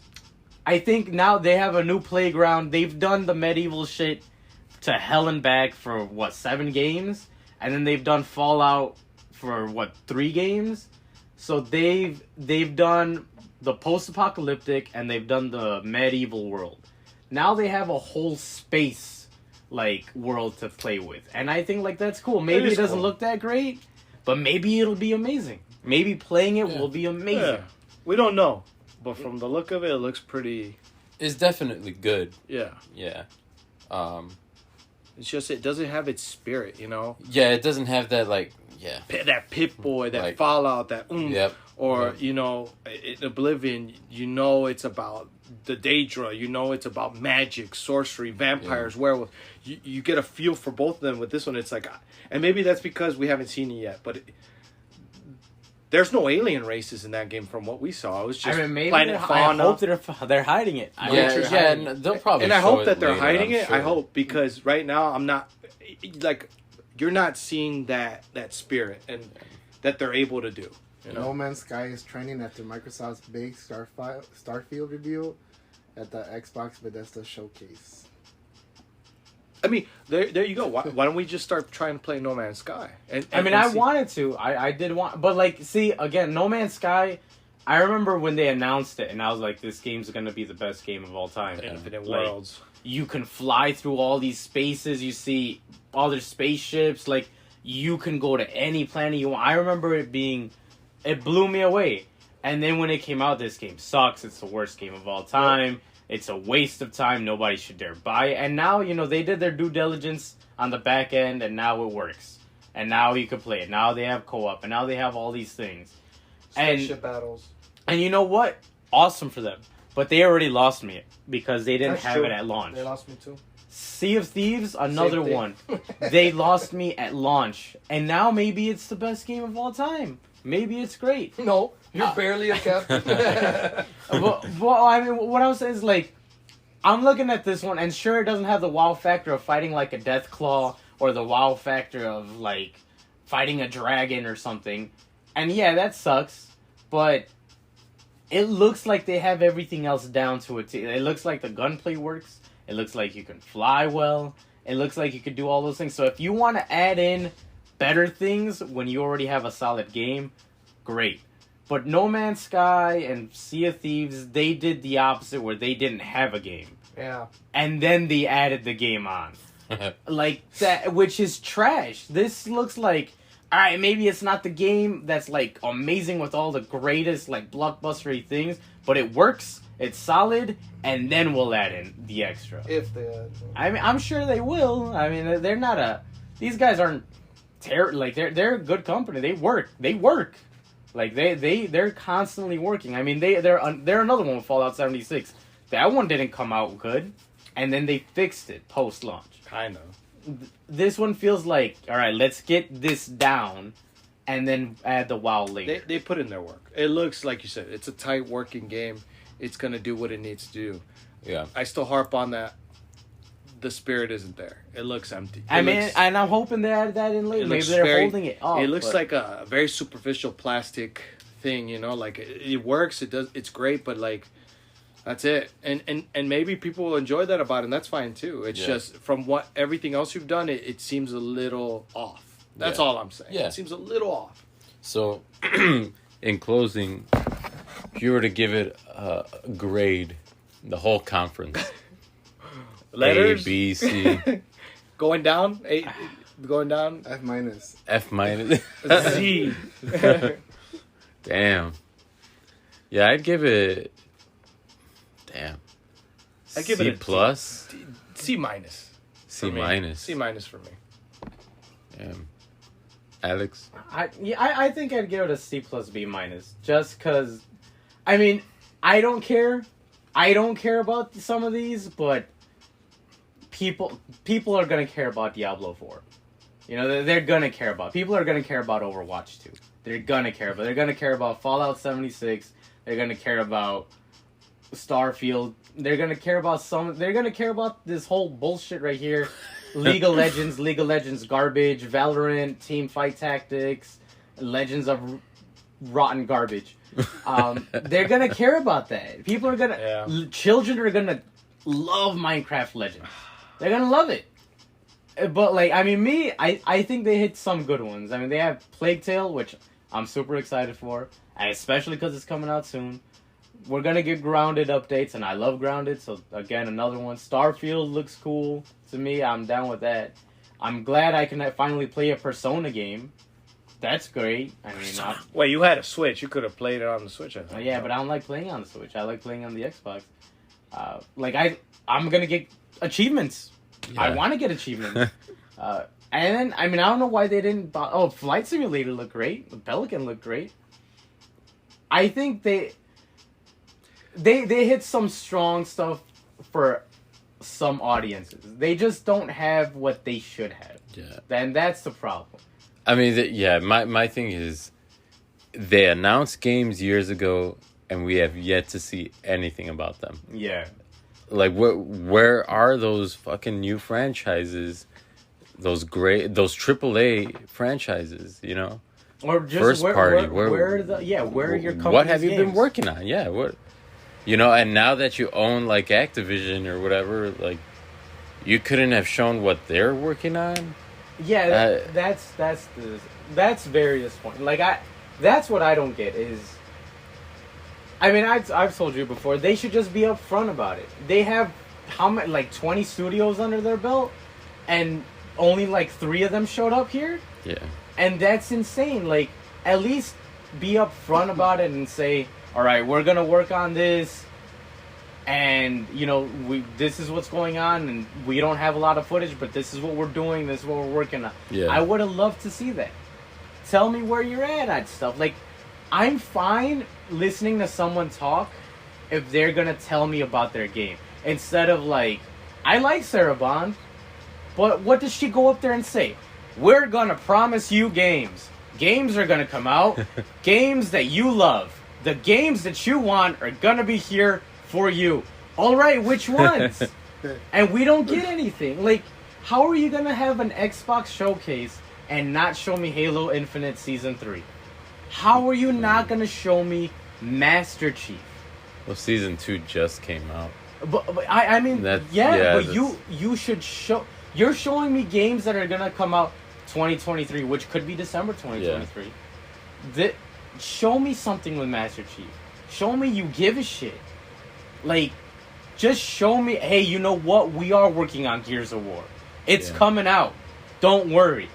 I think now they have a new playground. They've done the medieval shit to hell and back for, 7 games? And then they've done Fallout for, 3 games? So they've done the post-apocalyptic, and they've done the medieval world. Now they have a whole space, world to play with. And I think, that's cool. Maybe it doesn't look that great, but maybe it'll be amazing. Maybe playing it will be amazing. Yeah. We don't know. But from the look of it, it looks pretty... It's definitely good. Yeah. Yeah. It's just, it doesn't have its spirit, Yeah, it doesn't have that, that Pip-Boy, that Like, Fallout, that Yep. or Yep. you know, in Oblivion, you know it's about the Daedra, you know it's about magic, sorcery, vampires, werewolves. You get a feel for both of them. With this one, it's like, and maybe that's because we haven't seen it yet, but there's no alien races in that game from what we saw. It was just maybe planet I fauna. hope they're hiding it. They'll probably. And I show hope that they're later, hiding I'm it. sure. I hope, because right now I'm not like, you're not seeing that spirit and that they're able to do. You know? No Man's Sky is trending after Microsoft's big Starfield reveal at the Xbox Bethesda showcase. I mean, there you go. Why don't we just start trying to play No Man's Sky? I wanted to. I did want, but like, see, again, No Man's Sky. I remember when they announced it, and I was like, "This game's gonna be the best game of all time." Infinite Like, Worlds. you can fly through all these spaces. You see other spaceships. Like, you can go to any planet you want. I remember it blew me away. And then when it came out, this game sucks. It's the worst game of all time. It's a waste of time. Nobody should dare buy it. And now, they did their due diligence on the back end, and now it works. And now you can play it. Now they have co-op, and now they have all these things. Spaceship battles. And you know what? Awesome for them. But they already lost me because they didn't That's have true. it at launch. They lost me too. Sea of Thieves, another Same thing. one. They lost me at launch. And now maybe it's the best game of all time. Maybe it's great. No, you're barely a captain. Well, I mean, what I was saying is, like, I'm looking at this one, and sure, it doesn't have the wow factor of fighting like a Deathclaw or the wow factor of, like, fighting a dragon or something. And yeah, that sucks. But it looks like they have everything else down to a T. It looks like the gunplay works. It looks like you can fly well. It looks like you could do all those things. So if you want to add in better things when you already have a solid game, great. But No Man's Sky and Sea of Thieves, they did the opposite where they didn't have a game. Yeah. And then they added the game on. Like that, which is trash. This looks like, alright, maybe it's not the game that's like amazing with all the greatest like blockbustery things, but it works, it's solid, and then we'll add in the extra. If they I mean, I'm sure they will. I mean, they're not these guys aren't like they're a good company. They work. Like they're constantly working. I mean, they're another one with Fallout 76. That one didn't come out good, and then they fixed it post launch. Kind of. This one feels like, all right, let's get this down, and then add the WoW later. They put in their work. It looks like you said. It's a tight working game. It's gonna do what it needs to do. Yeah. I still harp on that. The spirit isn't there. It looks empty. I mean, and I'm hoping they add that in later. Maybe they're holding it up. It looks like a very superficial plastic thing, like it works, it does, it's great, but like that's it. And maybe people will enjoy that about it, and that's fine too. It's just from what everything else you've done, it seems a little off. That's all I'm saying. Yeah. It seems a little off. So, in closing, if you were to give it a grade, the whole conference, Letters A, B, C, going down, going down, F minus. F minus, Z. Damn. Yeah, I'd give it. Damn. I'd give C it a plus. C minus. C for me. minus. C minus for me. Damn. Alex. I think I'd give it a C plus B minus, just because. I mean, I don't care. I don't care about some of these, but people are gonna care about Diablo 4. They're gonna care about. People are gonna care about Overwatch 2. They're gonna care about Fallout 76. They're gonna care about Starfield. They're gonna care about this whole bullshit right here. League of Legends garbage, Valorant, Team Fight Tactics, Legends of rotten garbage. They're gonna care about that. Children are gonna love Minecraft Legends. They're gonna love it. But I think they hit some good ones. I mean, they have Plague Tale, which I'm super excited for, and especially because it's coming out soon. We're gonna get Grounded updates, and I love Grounded, so again, another one. Starfield looks cool to me. I'm down with that. I'm glad I can finally play a Persona game. That's great. I mean, Wait, you had a Switch. You could have played it on the Switch, I think. yeah, but I don't like playing on the Switch. I like playing on the Xbox. I'm gonna get achievements. Yeah. I want to get achievements. And then, I mean, I don't know why they didn't... Flight Simulator looked great. The Pelican looked great. I think they hit some strong stuff for some audiences. They just don't have what they should have. Yeah. And that's the problem. I mean, my thing is, they announced games years ago, and we have yet to see anything about them. Yeah. Like, where are those fucking new franchises? Those AAA franchises, you know? Or just First party. where are your company's What have you been games? working on? Yeah, what? You know, and now that you own, like, Activision or whatever, like, you couldn't have shown what they're working on? Yeah, that's various point. Like, that's what I don't get is... I mean, I've told you before, they should just be upfront about it. They have, how many, like, 20 studios under their belt, and only, like, 3 of them showed up here? Yeah. And that's insane. Like, at least be upfront about it and say, all right, we're going to work on this, and, you know, this is what's going on, and we don't have a lot of footage, but this is what we're doing, this is what we're working on. Yeah. I would have loved to see that. Tell me where you're at stuff. Like, I'm fine listening to someone talk if they're going to tell me about their game. Instead of, like, I like Sarah Bond, but what does she go up there and say? We're going to promise you games. Games are going to come out. Games that you love. The games that you want are going to be here for you. All right, which ones? And we don't get anything. Like, how are you going to have an Xbox showcase and not show me Halo Infinite Season 3? How are you not going to show me Master Chief? Well, Season 2 just came out. But I mean, but you should show... You're showing me games that are going to come out 2023, which could be December 2023. Yeah. Show me something with Master Chief. Show me you give a shit. Like, just show me, hey, you know what? We are working on Gears of War. It's coming out. Don't worry.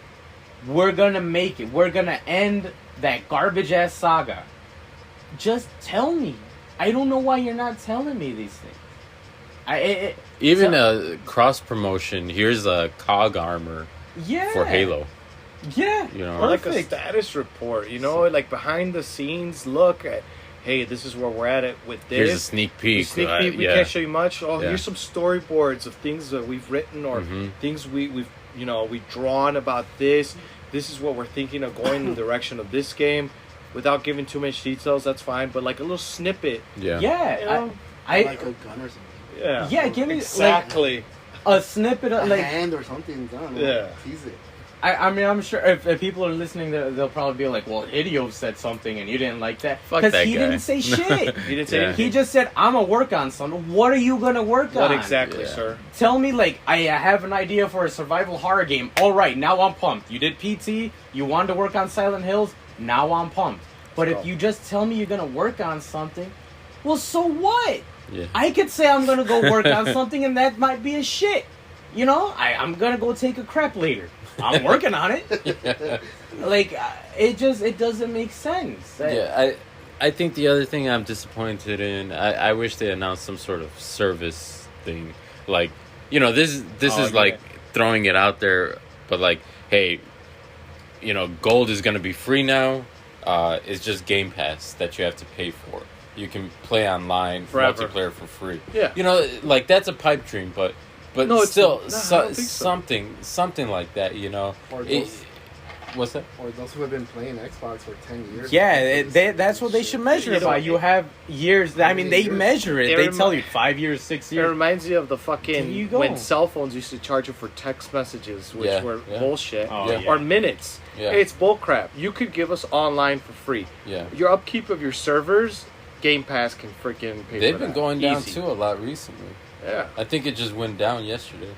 We're going to make it. We're going to end that garbage-ass saga. Just tell me. I don't know why you're not telling me these things. Even a cross promotion. Here's a COG armor for Halo. Yeah, you know, or like a status report. You know, like behind the scenes look at. Hey, this is where we're at it with this. Here's a sneak peek. We can't show you much. Oh, here's some storyboards of things that we've written or things we've drawn about this. This is what we're thinking of going in the direction of this game, without giving too much details. That's fine, but like a little snippet. Yeah. You know? I like a gun or something. Yeah. Yeah, give me exactly a snippet of a hand or something. I don't know. Yeah. Tease it. I mean, I'm sure if people are listening, they'll probably be like, well, Hideo said something and you didn't like that. Because he didn't say shit. He didn't say anything. He just said, I'm going to work on something. What are you going to work on? What exactly, sir? Tell me, like, I have an idea for a survival horror game. All right, now I'm pumped. You did PT. You wanted to work on Silent Hills. Now I'm pumped. But if you just tell me you're going to work on something, well, so what? Yeah. I could say I'm going to go work on something and that might be a shit. You know, I'm going to go take a crap later. I'm working on it. Like, it doesn't make sense. I think the other thing I'm disappointed in, I wish they announced some sort of service thing. Like, you know, this is like throwing it out there, but like, hey, you know, gold is going to be free now. It's just Game Pass that you have to pay for. You can play online multiplayer for free. Yeah. You know, like, that's a pipe dream, but no, still, something like that, you know. What's that? Or those who have been playing Xbox for 10 years. Yeah, that's what they should measure it by. You have years. I mean, they measure it. They tell you 5 years, 6 years. It reminds me of the fucking when cell phones used to charge you for text messages, which were bullshit, or minutes. Yeah. Hey, it's bullcrap. You could give us online for free. Yeah. Your upkeep of your servers, Game Pass can freaking pay. They've been going down too a lot recently. Yeah, I think it just went down yesterday.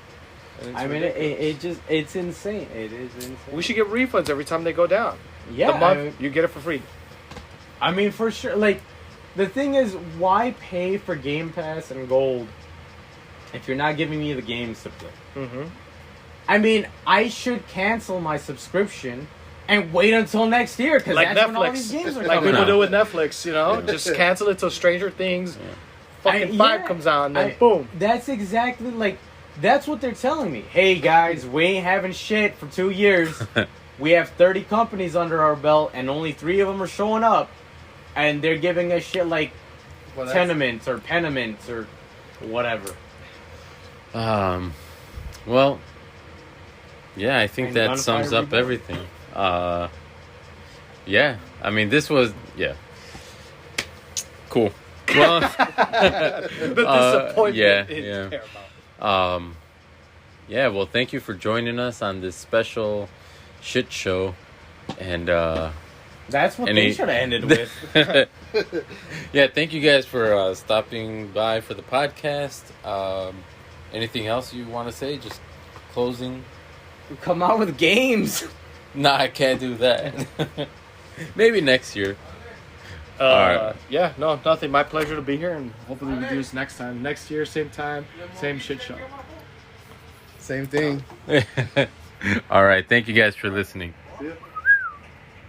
I mean, it's insane. It is insane. We should get refunds every time they go down. Yeah, the month you get it for free. I mean, for sure. Like, the thing is, why pay for Game Pass and Gold if you're not giving me the games to play? Mm-hmm. I mean, I should cancel my subscription and wait until next year because like that's Netflix. when all these games are like coming people out. do with Netflix, you know, just cancel it till Stranger Things. Fucking 5 comes out and then boom. That's exactly like That's what they're telling me. Hey guys, we ain't having shit for 2 years. We have 30 companies under our belt, and only 3 of them are showing up, and they're giving us shit like tenements or peniments or whatever. Well, yeah, I think And that sums up gunfire everything. Yeah, I mean, this was cool. Well, The disappointment yeah. Paramount. Yeah, well, thank you for joining us on this special shit show, and That's what they should have ended with. yeah, thank you guys for stopping by for the podcast. Anything else you want to say? Just closing. Come out with games. Nah, I can't do that. Maybe next year. Alright. Yeah, no, nothing. My pleasure to be here, and hopefully we do this next time. Next year, same time, same shit show. Same thing. All right. Thank you guys for listening. Yeah.